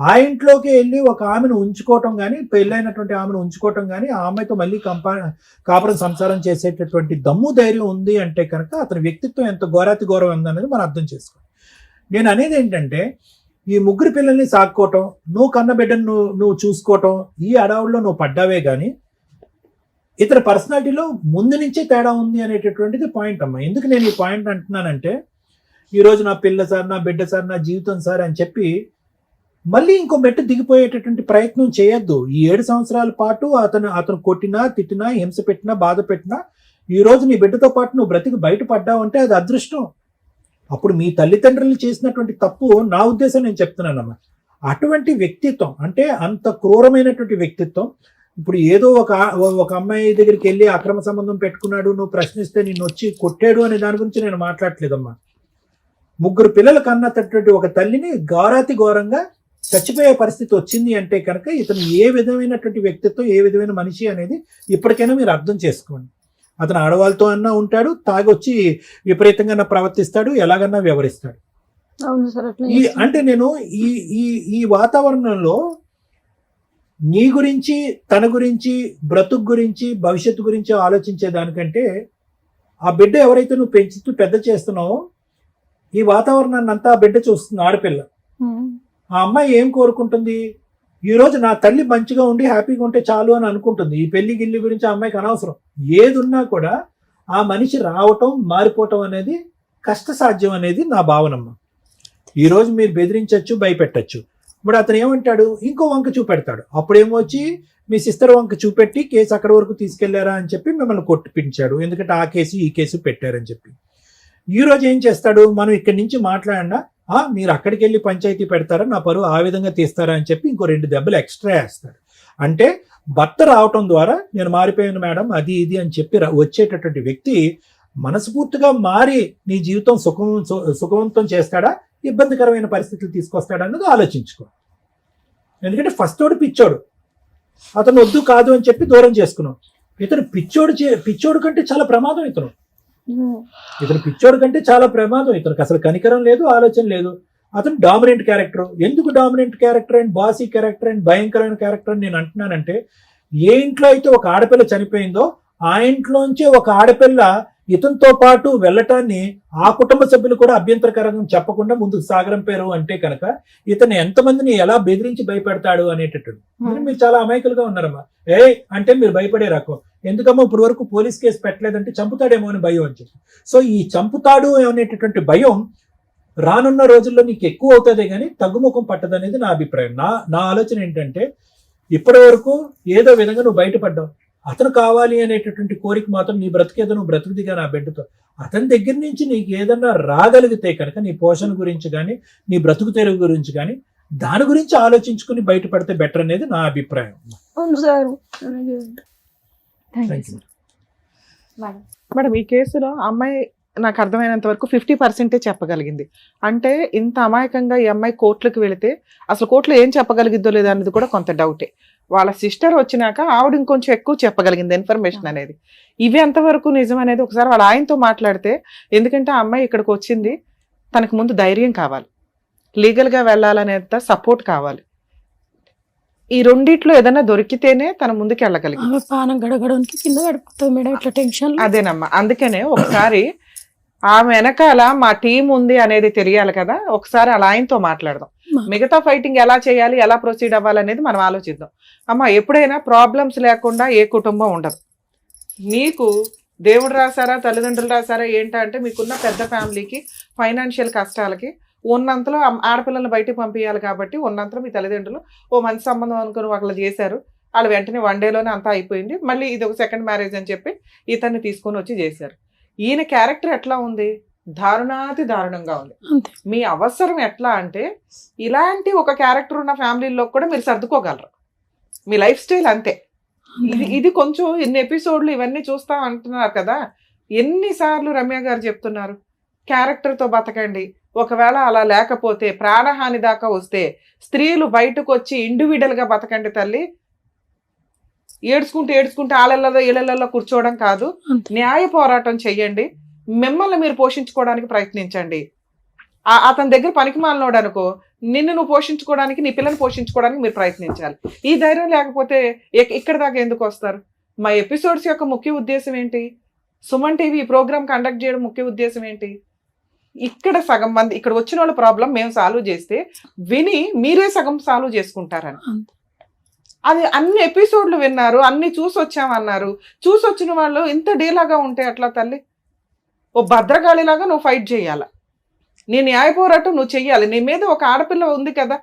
ఆ ఇంట్లోకి వెళ్ళి ఒక ఆమెను ఉంచుకోవటం కానీ, పెళ్ళైనటువంటి ఆమెను ఉంచుకోవటం కానీ, ఆ అమ్మాయితో మళ్ళీ కాపురం సంసారం చేసేటటువంటి దమ్ము ధైర్యం ఉంది అంటే కనుక అతని వ్యక్తిత్వం ఎంత ఘోరాతి ఘోరం ఉందనేది మనం అర్థం చేసుకోవాలి. నేను అనేది ఏంటంటే ఈ 3 పిల్లల్ని సాక్కోవటం, నువ్వు కన్న బిడ్డను నువ్వు చూసుకోవటం, ఈ అడవుల్లో నువ్వు పడ్డావే కానీ ఇతర పర్సనాలిటీలో ముందు నుంచే తేడా ఉంది అనేటటువంటిది పాయింట్ అమ్మా. ఎందుకు నేను ఈ పాయింట్ అంటున్నానంటే, ఈరోజు నా పిల్ల సార్, నా బిడ్డ సార్, నా జీవితం సార్ అని చెప్పి మళ్ళీ ఇంకో మెట్టు దిగిపోయేటటువంటి ప్రయత్నం చేయొద్దు. ఈ 7 సంవత్సరాల పాటు అతను కొట్టినా, తిట్టినా, హింస పెట్టినా, బాధ పెట్టినా ఈ రోజు నీ బిడ్డతో పాటు నువ్వు బ్రతికి బయటపడ్డావు అంటే అది అదృష్టం. అప్పుడు మీ తల్లిదండ్రులు చేసినటువంటి తప్పు నా ఉద్దేశం నేను చెప్తున్నానమ్మా. అటువంటి వ్యక్తిత్వం అంటే అంత క్రూరమైనటువంటి వ్యక్తిత్వం. ఇప్పుడు ఏదో ఒక అమ్మాయి దగ్గరికి వెళ్ళి అక్రమ సంబంధం పెట్టుకున్నాడు, నువ్వు ప్రశ్నిస్తే నిన్ను వచ్చి కొట్టాడు అనే దాని గురించి నేను మాట్లాడట్లేదమ్మా. 3 పిల్లలు కన్నటువంటి ఒక తల్లిని ఘోరాతి ఘోరంగా చచ్చిపోయే పరిస్థితి వచ్చింది అంటే కనుక ఇతను ఏ విధమైనటువంటి వ్యక్తిత్వం, ఏ విధమైన మనిషి అనేది ఇప్పటికైనా మీరు అర్థం చేసుకోండి. అతను ఆడవాళ్ళతో అన్నా ఉంటాడు, తాగొచ్చి విపరీతంగా ప్రవర్తిస్తాడు, ఎలాగన్నా వ్యవహరిస్తాడు. అవును సార్ అట్లా అంటే నేను ఈ ఈ ఈ వాతావరణంలో నీ గురించి, తన గురించి, బ్రతుకు గురించి, భవిష్యత్తు గురించి ఆలోచించే దానికంటే ఆ బిడ్డ ఎవరైతే నువ్వు పెంచుతూ పెద్ద చేస్తున్నావో ఈ వాతావరణాన్ని అంతా ఆ బిడ్డ చూస్తుంది, ఆడపిల్ల. ఆ అమ్మాయి ఏం కోరుకుంటుంది, ఈరోజు నా తల్లి మంచిగా ఉండి హ్యాపీగా ఉంటే చాలు అని అనుకుంటుంది. ఈ పెళ్లి గిల్లి గురించి ఆ అమ్మాయికి అనవసరం. ఏది ఉన్నా కూడా ఆ మనిషి రావటం, మారిపోవటం అనేది కష్టసాధ్యం అనేది నా భావనమ్మ. ఈరోజు మీరు బెదిరించవచ్చు, భయపెట్టచ్చు. ఇప్పుడు అతను ఏమంటాడు, ఇంకో వంక చూపెడతాడు. అప్పుడేమో వచ్చి మీ సిస్టర్ వంక చూపెట్టి కేసు అక్కడి వరకు తీసుకెళ్లారా అని చెప్పి మిమ్మల్ని కొట్టిపించాడు. ఎందుకంటే ఆ కేసు ఈ కేసు పెట్టారని చెప్పి. ఈ రోజు ఏం చేస్తాడు, మనం ఇక్కడి నుంచి మాట్లాడినా మీరు అక్కడికి వెళ్ళి పంచాయతీ పెడతారా, నా పరువు ఆ విధంగా తీస్తారా అని చెప్పి ఇంకో 2 దెబ్బలు ఎక్స్ట్రా వేస్తాడు. అంటే భర్త రావటం ద్వారా నేను మారిపోయాను మేడం, అది ఇది అని చెప్పి వచ్చేటటువంటి వ్యక్తి మనస్ఫూర్తిగా మారి నీ జీవితం సుఖవంతం చేస్తాడా, ఇబ్బందికరమైన పరిస్థితులు తీసుకొస్తాడా అన్నది ఆలోచించుకో. ఎందుకంటే ఫస్ట్ తోడు పిచ్చోడు, అతను వద్దు కాదు అని చెప్పి దూరం చేసుకున్నాం. ఇతను పిచ్చోడు కంటే చాలా ప్రమాదం. ఇతను పిచ్చోడు కంటే చాలా ప్రమాదం. ఇతనికి అసలు కనికరం లేదు, ఆలోచన లేదు. అతను డామినెంట్ క్యారెక్టర్. ఎందుకు dominant character and bossy character and భయంకరమైన క్యారెక్టర్ అని నేను అంటున్నానంటే, ఏ ఇంట్లో అయితే ఒక ఆడపిల్ల చనిపోయిందో ఆ ఇంట్లోంచి ఒక ఆడపిల్ల ఇతనితో పాటు వెళ్ళటాన్ని ఆ కుటుంబ సభ్యులు కూడా అభ్యంతరకరంగా చెప్పకుండా ముందుకు సాగరంపారు అంటే కనుక ఇతను ఎంతమందిని ఎలా బెదిరించి భయపెడతాడు అనేటట్టు. మీరు చాలా అమాయకులుగా ఉన్నారమ్మా. అంటే మీరు భయపడే రకం. ఎందుకమ్మా ఇప్పుడు వరకు పోలీస్ కేసు పెట్టలేదంటే చంపుతాడేమో అని భయం అని చెప్పి. సో ఈ చంపుతాడు అనేటటువంటి భయం రానున్న రోజుల్లో నీకు ఎక్కువ అవుతుంది కానీ తగ్గుముఖం పట్టదనేది నా అభిప్రాయం. నా ఆలోచన ఏంటంటే, ఇప్పటి వరకు ఏదో విధంగా నువ్వు బయటపడ్డావు. అతను కావాలి అనేటటువంటి కోరిక మాత్రం నీ బ్రతికేదో నువ్వు బ్రతుకుదిగా నా బిడ్డతో. అతని దగ్గర నుంచి నీకు ఏదన్నా రాగలిగితే కనుక నీ పోషణ గురించి కానీ, నీ బ్రతుకు తెరువు గురించి కానీ, దాని గురించి ఆలోచించుకుని బయటపడితే బెటర్ అనేది నా అభిప్రాయం. మేడం, ఈ కేసులో అమ్మాయి నాకు అర్థమైనంత వరకు 50% చెప్పగలిగింది. అంటే ఇంత అమాయకంగా ఈ అమ్మాయి కోర్టులకు వెళితే అసలు కోర్టులో ఏం చెప్పగలిగిద్దో లేదా అనేది కూడా కొంత డౌటే. వాళ్ళ సిస్టర్ వచ్చినాక ఆవిడ ఇంకొంచెం ఎక్కువ చెప్పగలిగింది ఇన్ఫర్మేషన్ అనేది. ఇవి ఎంతవరకు నిజం అనేది ఒకసారి వాళ్ళ ఆయనతో మాట్లాడితే, ఎందుకంటే ఆ అమ్మాయి ఇక్కడికి వచ్చింది, తనకు ముందు ధైర్యం కావాలి, లీగల్గా వెళ్ళాలనేంత సపోర్ట్ కావాలి. ఈ రెండిట్లో ఏదైనా దొరికితేనే తన ముందుకు వెళ్ళగలిగింది. అదేనమ్మా, అందుకనే ఒకసారి ఆమె వెనకాల మా టీం ఉంది అనేది తెలియాలి కదా. ఒకసారి అలా ఆయనతో మాట్లాడదాం. మిగతా ఫైటింగ్ ఎలా చేయాలి, ఎలా ప్రొసీడ్ అవ్వాలనేది మనం ఆలోచిద్దాం. అమ్మ, ఎప్పుడైనా ప్రాబ్లమ్స్ లేకుండా ఏ కుటుంబం ఉండదు. మీకు దేవుడు రాశారా, తల్లిదండ్రులు రాశారా ఏంటంటే, మీకున్న పెద్ద ఫ్యామిలీకి ఫైనాన్షియల్ కష్టాలకి ఉన్నంతలో ఆడపిల్లలు బయటకు పంపించాలి కాబట్టి ఉన్నంతలో మీ తల్లిదండ్రులు ఓ మంచి సంబంధం అనుకుని ఒకళ్ళు చేశారు. వాళ్ళు వెంటనే 1 డేలోనే అంతా అయిపోయింది. మళ్ళీ ఇది ఒక సెకండ్ మ్యారేజ్ అని చెప్పి ఇతన్ని తీసుకొని వచ్చి చేశారు. ఈయన క్యారెక్టర్ ఎట్లా ఉంది, దారుణాతి దారుణంగా ఉంది. మీ అవసరం ఎట్లా అంటే, ఇలాంటి ఒక క్యారెక్టర్ ఉన్న ఫ్యామిలీలో కూడా మీరు సర్దుకోగలరు. మీ లైఫ్ స్టైల్ అంతే. ఇది కొంచెం ఎన్ని ఎపిసోడ్లు ఇవన్నీ చూస్తా అంటున్నారు కదా. ఎన్నిసార్లు రమ్య గారు చెప్తున్నారు, క్యారెక్టర్తో బతకండి. ఒకవేళ అలా లేకపోతే ప్రాణహాని దాకా వస్తే స్త్రీలు బయటకు వచ్చి ఇండివిడువల్గా బతకండి తల్లి. ఏడ్చుకుంటూ ఆళ్ళల్లో ఇళ్లలో కూర్చోవడం కాదు, న్యాయ పోరాటం చెయ్యండి. మిమ్మల్ని మీరు పోషించుకోవడానికి ప్రయత్నించండి. అతని దగ్గర పనికి మాలినోడు అనుకో, నిన్ను నువ్వు పోషించుకోవడానికి, నీ పిల్లని పోషించుకోవడానికి మీరు ప్రయత్నించాలి. ఈ ధైర్యం లేకపోతే ఇక్కడ దాకా ఎందుకు వస్తారు? మా ఎపిసోడ్స్ యొక్క ముఖ్య ఉద్దేశం ఏంటి? సుమన్ టీవీ ఈ ప్రోగ్రామ్ కండక్ట్ చేయడం ముఖ్య ఉద్దేశం ఏంటి? ఇక్కడ సగం మంది ఇక్కడ వచ్చిన వాళ్ళ ప్రాబ్లం మేము సాల్వ్ చేస్తే విని మీరే సగం సాల్వ్ చేసుకుంటారని. అది అన్ని ఎపిసోడ్లు విన్నారు, అన్ని చూసొచ్చామన్నారు. చూసొచ్చిన వాళ్ళు ఇంత డీలాగా ఉంటే అట్లా తల్లి? ఓ భద్రకాళిలాగా నువ్వు ఫైట్ చేయాల, నీ న్యాయ పోరాటం నువ్వు చెయ్యాలి. నీ మీద ఒక ఆడపిల్ల ఉంది కదా,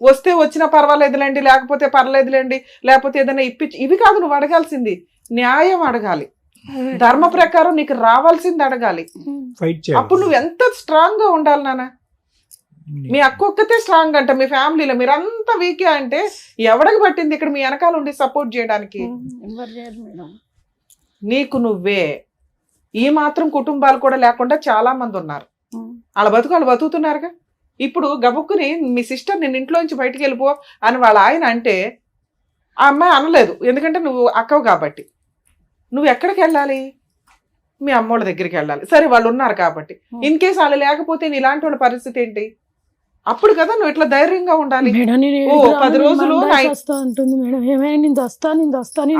వస్తే వచ్చినా పర్వాలేదులేండి, లేకపోతే పర్లేదులేండి, లేకపోతే ఏదైనా ఇవి కాదు నువ్వు అడగాల్సింది. న్యాయం అడగాలి, ధర్మ ప్రకారం నీకు రావాల్సింది అడగాలి. అప్పుడు నువ్వు ఎంత స్ట్రాంగ్ గా ఉండాలి నాన్న. మీ అక్క ఒక్కతే స్ట్రాంగ్ అంట, మీ ఫ్యామిలీలో మీరంతా వీకే అంటే ఎవడికి పట్టింది ఇక్కడ మీ వెనకాల ఉండి సపోర్ట్ చేయడానికి? నీకు నువ్వే. ఈ మాత్రం కుటుంబాలు కూడా లేకుండా చాలా మంది ఉన్నారు. వాళ్ళ బతుకు వాళ్ళు బతుకుతున్నారుగా. ఇప్పుడు గబుక్కుని మీ సిస్టర్ నిన్న ఇంట్లోంచి బయటికి వెళ్ళిపో అని వాళ్ళ ఆయన అంటే ఆ అమ్మాయి అనలేదు, ఎందుకంటే నువ్వు అక్కవు కాబట్టి. నువ్వు ఎక్కడికి వెళ్ళాలి? మీ అమ్మోళ్ళ దగ్గరికి వెళ్ళాలి. సరే వాళ్ళు ఉన్నారు కాబట్టి. ఇన్ కేసు వాళ్ళు లేకపోతే నీ ఇలాంటి వాళ్ళ పరిస్థితి ఏంటి? అప్పుడు కదా నువ్వు ఇట్లా ధైర్యంగా ఉండాలి. ఓ 10 రోజులు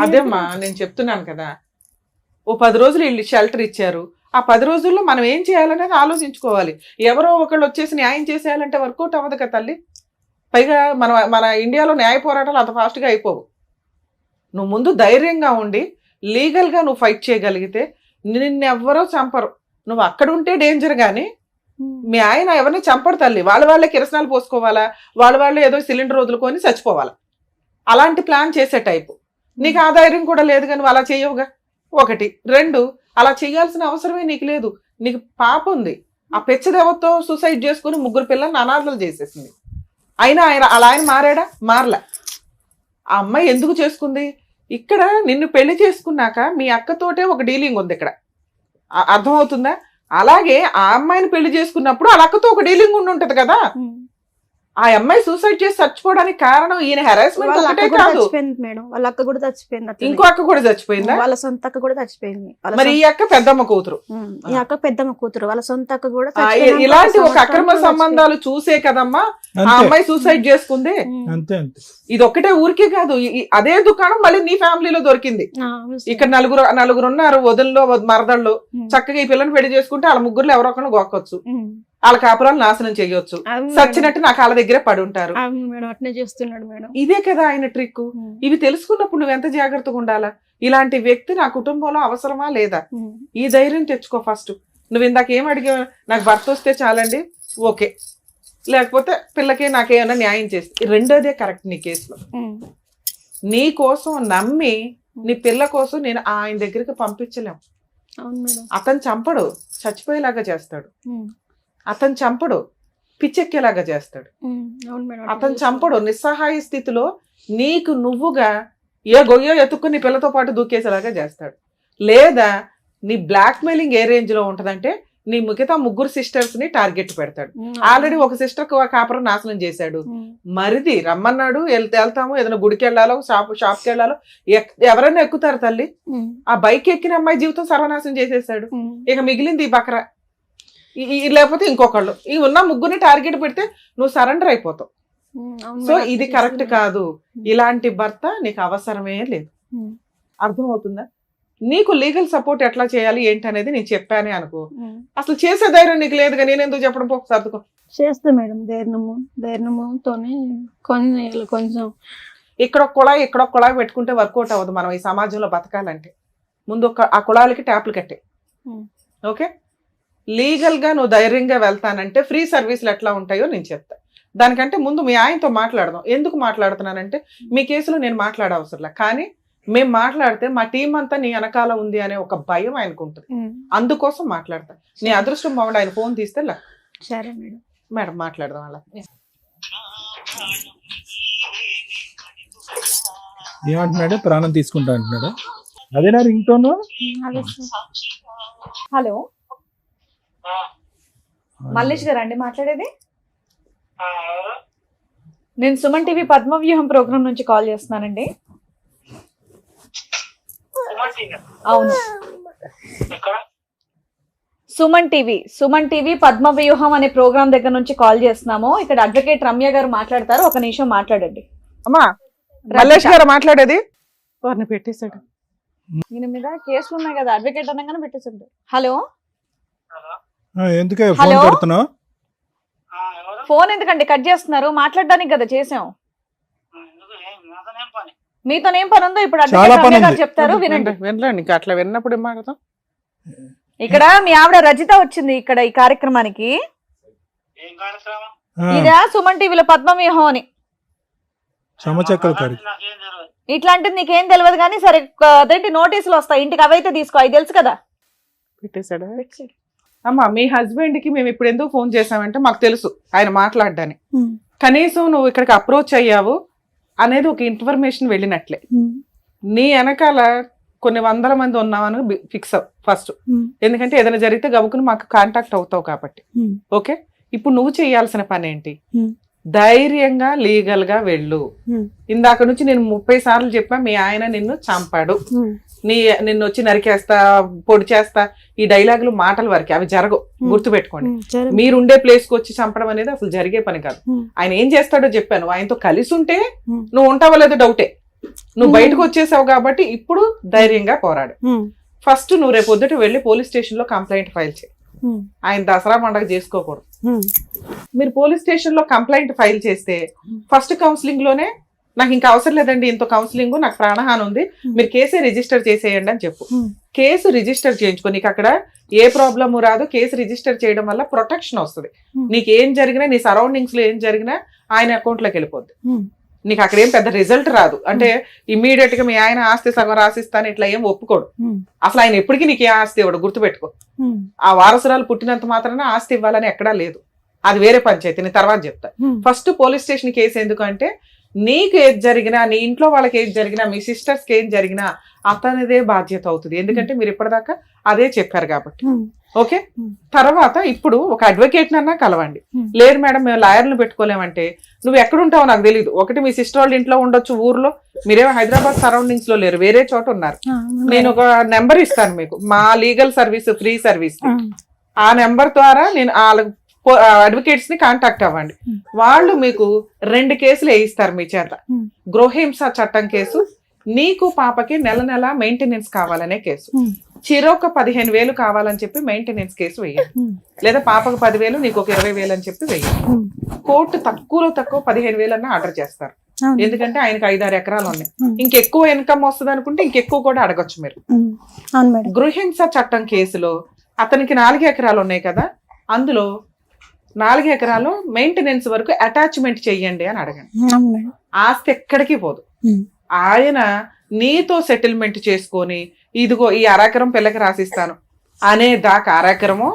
అదేమ్మా నేను చెప్తున్నాను కదా, ఓ 10 రోజులు వీళ్ళు షెల్టర్ ఇచ్చారు. ఆ 10 రోజుల్లో మనం ఏం చేయాలనేది ఆలోచించుకోవాలి. ఎవరో ఒకళ్ళు వచ్చేసి న్యాయం చేసేయాలంటే వర్కౌట్ అవ్వదు కదా తల్లి. పైగా మన ఇండియాలో న్యాయ పోరాటాలు అంత ఫాస్ట్గా అయిపోవు. నువ్వు ముందు ధైర్యంగా ఉండి లీగల్గా నువ్వు ఫైట్ చేయగలిగితే నిన్నెవ్వరో చంపరు. నువ్వు అక్కడ ఉంటే డేంజర్ గానీ మీ ఆయన ఎవరిని చంపడు తల్లి. వాళ్ళే కిరసనాలు పోసుకోవాలా, వాళ్ళే ఏదో సిలిండర్ వదులుకొని చచ్చిపోవాలా, అలాంటి ప్లాన్ చేసే టైపు. నీకు ఆ ధైర్యం కూడా లేదు కానీ అలా చేయవుగా. 1, 2 అలా చేయాల్సిన అవసరమే నీకు లేదు. నీకు పాప ఉంది. ఆ పెచ్చదెవతో సూసైడ్ చేసుకుని 3 పిల్లల్ని అనాథలు చేసేసింది. అయినా ఆయన మారాడా? మారలే. ఆ అమ్మాయి ఎందుకు చేసుకుంది? ఇక్కడ నిన్ను పెళ్లి చేసుకున్నాక మీ అక్కతోటే ఒక డీలింగ్ ఉంది ఇక్కడ, అర్థమవుతుందా? అలాగే ఆ అమ్మాయిని పెళ్లి చేసుకున్నప్పుడు వాళ్ళ అక్కతో ఒక డీలింగ్ ఉంటది కదా. ఆ అమ్మాయి సూసైడ్ చేసి చచ్చిపోవడానికి కారణం ఈయన హెరాస్మెంట్ ఒకటే కాదు మేడం. వాళ్ళ అక్క కూడా చచ్చిపోయింది. ఇంకో అక్క కూడా చచ్చిపోయిందా? వాళ్ళ సొంత అక్క కూడా చచ్చిపోయింది. మరి ఈ అక్క పెద్దమ్మ కూతురు. ఈ అక్క పెద్దమ్మ కూతురు. వాళ్ళ సొంత అక్క కూడా ఇలాంటి ఒక అక్రమ సంబంధాలు చూసే కదమ్మా ఆ అమ్మాయి సూసైడ్ చేసుకుంది. ఇది ఒక్కటే ఊరికే కాదు, అదే దుకాణం మళ్ళీ నీ ఫ్యామిలీలో దొరికింది. ఇక్కడ నలుగురు ఉన్నారు, వదుల్లో మరదళ్ళు. చక్కగా ఈ పిల్లని పెళ్లి చేసుకుంటే వాళ్ళ 3 ఎవరో ఒకరు గోకొచ్చు, వాళ్ళ కాపురాలు నాశనం చేయొచ్చు. సచ్చినట్టు నా కాళ్ళ దగ్గరే పడి ఉంటారు. ఇదే కదా ఆయన ట్రిక్. ఇవి తెలుసుకున్నప్పుడు నువ్వు ఎంత జాగ్రత్తగా ఉండాలా? ఇలాంటి వ్యక్తి నా కుటుంబంలో అవసరమా లేదా? ఈ ధైర్యం తెచ్చుకో ఫస్ట్. నువ్వు ఇందాక ఏం అడిగా, నాకు భర్త వస్తే చాలండి, ఓకే, లేకపోతే పిల్లకి నాకేమైనా న్యాయం చేస్తే. రెండోదే కరెక్ట్ నీ కేసులో. నీ కోసం నమ్మి నీ పిల్ల కోసం నేను ఆయన దగ్గరికి పంపించలేము. అతను చంపడు, చచ్చిపోయేలాగా చేస్తాడు. అతను చంపడు, పిచ్చెక్కేలాగా చేస్తాడు. అతను చంపడు, నిస్సహాయ స్థితిలో నీకు నువ్వుగా ఏ గొయ్యో ఎత్తుక్కుని నీ పిల్లతో పాటు దూకేసేలాగా చేస్తాడు. లేదా నీ బ్లాక్ మెయిలింగ్ ఏ రేంజ్ లో ఉంటదంటే నీ మిగతా 3 సిస్టర్స్ ని టార్గెట్ పెడతాడు. ఆల్రెడీ ఒక సిస్టర్ కాపురం నాశనం చేశాడు. మరిది రమ్మన్నాడు, వెళ్తాము, ఏదైనా గుడికి వెళ్ళాలో షాప్కి వెళ్ళాలో ఎవరైనా ఎక్కుతారు తల్లి. ఆ బైక్ ఎక్కిన అమ్మాయి జీవితం సర్వనాశనం చేసేసాడు. ఇక మిగిలింది ఈ బకరా, లేకపోతే ఇంకొకళ్ళు. ఈ ఉన్న 3ని టార్గెట్ పెడితే నువ్వు సరెండర్ అయిపోతావు. సో ఇది కరెక్ట్ కాదు. ఇలాంటి భర్త నీకు అవసరమే లేదు. అర్థమవుతుందా? నీకు లీగల్ సపోర్ట్ ఎట్లా చేయాలి ఏంటి అనేది నేను చెప్పానే అనుకో. అసలు చేసే ధైర్యం నీకు లేదుగా, నేను ఎందుకు చెప్పడం? పో సర్దుకో. చేస్తా మేడం, ధైర్యముతోనే కొంచెం ఇక్కడ ఒక కుళాయి పెట్టుకుంటే వర్కౌట్ అవ్వదు. మనం ఈ సమాజంలో బతకాలంటే ముందు ఆ కుళాయిలకి ట్యాప్లు కట్టే. ఓకే, లీగల్ గా నువ్వు ధైర్యంగా వెళ్తానంటే ఫ్రీ సర్వీసులు ఎట్లా ఉంటాయో నేను చెప్తా. దానికంటే ముందు మీ ఆయనతో మాట్లాడదాం. ఎందుకు మాట్లాడుతున్నానంటే మీ కేసులో నేను మాట్లాడవసరంలే, కానీ మేము మాట్లాడితే మా టీం అంతా నీ వెనకాల ఉంది అనే ఒక భయం ఆయనకు ఉంటుంది. అందుకోసం మాట్లాడతా. నీ అదృష్టం బాగుండి ఆయన ఫోన్ తీస్తే. సరే మేడం. మేడం మాట్లాడదాం అలా. ఏమంటున్నాడు? ప్రాణం తీసుకుంటా అంటున్నాడు. అదేనా రింగ్ టోన్? హలో మల్లేష్ గారు అండి మాట్లాడేది? నేను సుమన్ టీవీ పద్మవ్యూహం ప్రోగ్రామ్ నుంచి కాల్ చేస్తున్నానండి. అవును, సుమన్ టీవీ పద్మవ్యూహం అనే ప్రోగ్రామ్ దగ్గర నుంచి కాల్ చేస్తున్నాము. ఇక్కడ అడ్వకేట్ రమ్య గారు మాట్లాడతారు, ఒక నిమిషం మాట్లాడండి. అమ్మా మల్లేష్ గారు మాట్లాడేది. వారిని పెట్టేశాడు. ఈయన మీద కేసులు ఉన్నాయి కదా, అడ్వకేట్ అనగానే పెట్టేశాడు. హలో ఎందుకే ఫోన్ కొడుతున్నావు? ఫోన్ ఎందుకండి కట్ చేస్తున్నారు? మాట్లాడడానికి కదా చేసాం. మీతోనేం పని ఉందో ఇప్పుడు అడ్వకేట్ రమ్య గారు చెప్తారు, వినండి. వినలేండి, అట్లా విన్నప్పుడు ఏం మాట్లాడతాం. ఇక్కడ మీ ఆవిడ రజిత వచ్చింది ఇక్కడ ఈ కార్యక్రమానికి. ఇదా సుమన్ టీవీలో పద్మవ్యూహం అని. ఇట్లాంటిది నీకేం తెలియదు కానీ సరే అదేంటి నోటీసులు వస్తాయి ఇంటికి, అవైతే తీసుకో, అవి తెలుసు కదా. పెట్టేశాడా? అమ్మా మీ హస్బెండ్ కి మేము ఇప్పుడు ఎందుకు ఫోన్ చేసామంటే మాకు తెలుసు ఆయన మాట్లాడడానికి. కనీసం నువ్వు ఇక్కడికి అప్రోచ్ అయ్యావు అనేది ఒక ఇన్ఫర్మేషన్ వెళ్ళినట్లే. నీ వెనకాల కొన్ని 100 మంది ఉన్నామని ఫిక్స్ అవ్వు ఫస్ట్. ఎందుకంటే ఏదైనా జరిగితే గబుకుని మాకు కాంటాక్ట్ అవుతావు కాబట్టి. ఓకే, ఇప్పుడు నువ్వు చేయాల్సిన పని ఏంటి? Hmm. ధైర్యంగా లీగల్ గా వెళ్ళు. Hmm. ఇందాక నుంచి నేను 30 సార్లు చెప్పా మీ ఆయన నిన్ను చంపాడు, నిన్ను వచ్చి నరికేస్తా, పొడి చేస్తా, ఈ డైలాగులు మాటల వరకే, అవి జరగవు, గుర్తుపెట్టుకోండి. మీరుండే ప్లేస్ కి వచ్చి చంపడం అనేది అసలు జరిగే పని కాదు. ఆయన ఏం చేస్తాడో చెప్పాను, ఆయనతో కలిసి ఉంటే నువ్వు ఉంటావో లేదో డౌటే. నువ్వు బయటకు వచ్చేసావు కాబట్టి ఇప్పుడు ధైర్యంగా పోరాడు. ఫస్ట్ నువ్వు రేపు పొద్దుట వెళ్ళి పోలీస్ స్టేషన్ లో కంప్లైంట్ ఫైల్ చేయి. ఆయన దసరా పండుగ చేసుకోకూడదు. మీరు పోలీస్ స్టేషన్ లో కంప్లైంట్ ఫైల్ చేస్తే ఫస్ట్ కౌన్సిలింగ్ లోనే నాకు ఇంకా అవసరం లేదండి, ఇంత కౌన్సిలింగ్, నాకు ప్రాణహాని ఉంది, మీరు కేసే రిజిస్టర్ చేసేయండి అని చెప్పు. కేసు రిజిస్టర్ చేయించుకో, నీకు అక్కడ ఏ ప్రాబ్లము రాదు. కేసు రిజిస్టర్ చేయడం వల్ల ప్రొటెక్షన్ వస్తుంది. నీకు ఏం జరిగినా, నీ సరౌండింగ్స్ లో ఏం జరిగినా ఆయన అకౌంట్ లోకి వెళ్ళిపోద్ది. నీకు అక్కడ ఏం పెద్ద రిజల్ట్ రాదు. అంటే ఇమ్మీడియట్ గా మీ ఆయన ఆస్తి సగం రాసిస్తాను ఇట్లా ఏం ఒప్పుకోడు. అసలు ఆయన ఎప్పటికీ నీకు ఏ ఆస్తి ఇవ్వడు, గుర్తుపెట్టుకో. ఆ వారసురాలు పుట్టినంత మాత్రాన ఆస్తి ఇవ్వాలని ఎక్కడా లేదు. అది వేరే పంచాయతీ, నేను తర్వాత చెప్తా. ఫస్ట్ పోలీస్ స్టేషన్ కేసు ఎందుకంటే నీకు ఏది జరిగినా, నీ ఇంట్లో వాళ్ళకి ఏది జరిగినా, మీ సిస్టర్స్ కి ఏం జరిగినా అతనిదే బాధ్యత అవుతుంది. ఎందుకంటే మీరు ఇప్పటిదాకా అదే చెప్పారు కాబట్టి. ఓకే, తర్వాత ఇప్పుడు ఒక అడ్వకేట్ నన్నా కలవండి. లేదు మేడం మేము లాయర్లను పెట్టుకోలేమంటే నువ్వు ఎక్కడుంటావో నాకు తెలియదు. ఒకటి మీ సిస్టర్ వాళ్ళ ఇంట్లో ఉండొచ్చు, ఊర్లో, మీరేమో హైదరాబాద్ సరౌండింగ్స్ లో లేరు, వేరే చోట ఉన్నారు. నేను ఒక నెంబర్ ఇస్తాను మీకు, మా లీగల్ సర్వీస్, ఫ్రీ సర్వీస్. ఆ నెంబర్ ద్వారా నేను అడ్వకేట్స్ ని కాంటాక్ట్ అవ్వండి. వాళ్ళు మీకు 2 కేసులు వేయిస్తారు మీ చేత. గృహహింస చట్టం కేసు, నీకు పాపకి నెల నెల మెయింటెనెన్స్ కావాలనే కేసు. చిరొక 15,000 కావాలని చెప్పి మెయింటెనెన్స్ కేసు వేయండి. లేదా పాపకు 10,000, నీకు ఒక 20,000 అని చెప్పి వేయండి. కోర్టు తక్కువలో తక్కువ 15,000 అన్న ఆర్డర్ చేస్తారు. ఎందుకంటే ఆయనకు 5-6 ఎకరాలు ఉన్నాయి. ఇంకెక్కువ ఇన్కమ్ వస్తుంది అనుకుంటే ఇంకెక్కువ కూడా అడగొచ్చు మీరు. గృహహింస చట్టం కేసులో అతనికి 4 ఎకరాలు ఉన్నాయి కదా, అందులో 4 ఎకరాలు మెయింటెనెన్స్ వరకు అటాచ్మెంట్ చెయ్యండి అని అడగండి. ఆస్తి ఎక్కడికి పోదు. ఆయన నీతో సెటిల్మెంట్ చేసుకొని ఇదిగో ఈ 1/2 ఎకరం పిల్లకి రాసిస్తాను అనే దాకా 1/2 ఎకరమో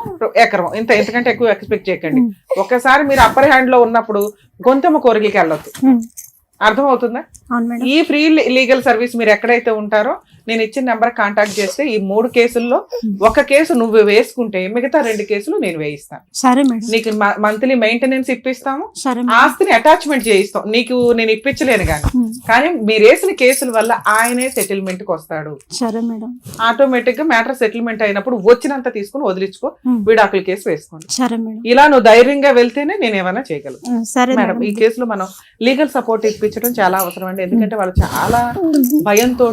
ఎకరమో, ఇంతకంటే ఎక్కువ ఎక్స్పెక్ట్ చేయకండి. ఒక్కసారి మీరు అప్పర్ హ్యాండ్ లో ఉన్నప్పుడు గొంతెమ్మ కోరికలకి వెళ్ళొద్దు. అర్థమవుతుందా? ఈ ఫ్రీ లీగల్ సర్వీస్ మీరు ఎక్కడైతే ఉంటారో నేను ఇచ్చిన నెంబర్ కాంటాక్ట్ చేస్తే ఈ 3 కేసుల్లో ఒక కేసు నువ్వు వేసుకుంటే మిగతా 2 కేసులు నేను వేయిస్తాను. సరే మేడం. నీకు మంత్లీ మెయింటెనెన్స్ ఇప్పిస్తాము, ఆస్తిని అటాచ్మెంట్ చేయిస్తాం. నీకు నేను ఇప్పించలేను కానీ మీరు వేసిన కేసుల వల్ల ఆయనే సెటిల్మెంట్ కి వస్తాడు. సరే మేడం. ఆటోమేటిక్ గా మ్యాటర్ సెటిల్మెంట్ అయినప్పుడు వచ్చినంత తీసుకుని వదిలించుకో, విడాకుల కేసు వేసుకోండి. సరే మేడం. ఇలా నువ్వు ధైర్యంగా వెళ్తేనే నేను ఏమైనా చేయగలను. సరే మేడం, ఈ కేసులో మనం లీగల్ సపోర్ట్ ఇప్పించడం చాలా అవసరం అండి. ఎందుకంటే వాళ్ళు చాలా భయంతో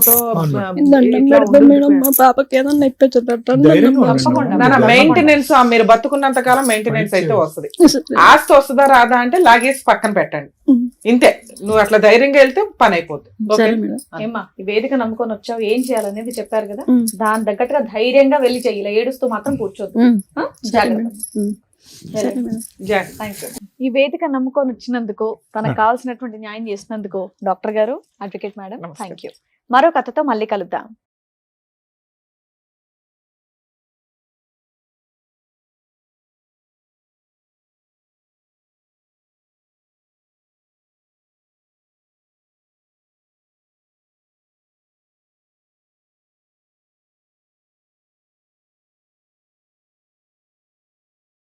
మెయింటెనెన్స్, మీరు బతుకున్నంత కాలం మెయింటెనెన్స్ అయితే వస్తుంది. ఆస్తి వస్తుందా రాదా అంటే లాగేసి పక్కన పెట్టండి, ఇంతే. నువ్వు అట్లా ధైర్యంగా వెళ్తే పని అయిపోతుంది. ఏమ్మా, ఈ వేదిక నమ్ముకొని వచ్చావు, ఏం చేయాలనేది చెప్పారు కదా, దాని తగ్గట్టుగా ధైర్యంగా వెళ్ళి చెయ్యి. ఇలా ఏడుస్తూ మాత్రం కూర్చోద్దు. ఈ వేదిక నమ్ముకొని వచ్చినందుకు, తనకు కావాల్సినటువంటి న్యాయం చేసినందుకు డాక్టర్ గారు, అడ్వకేట్ మేడం, థ్యాంక్ యూ. మరో కథతో మళ్ళీ కలుద్దాం.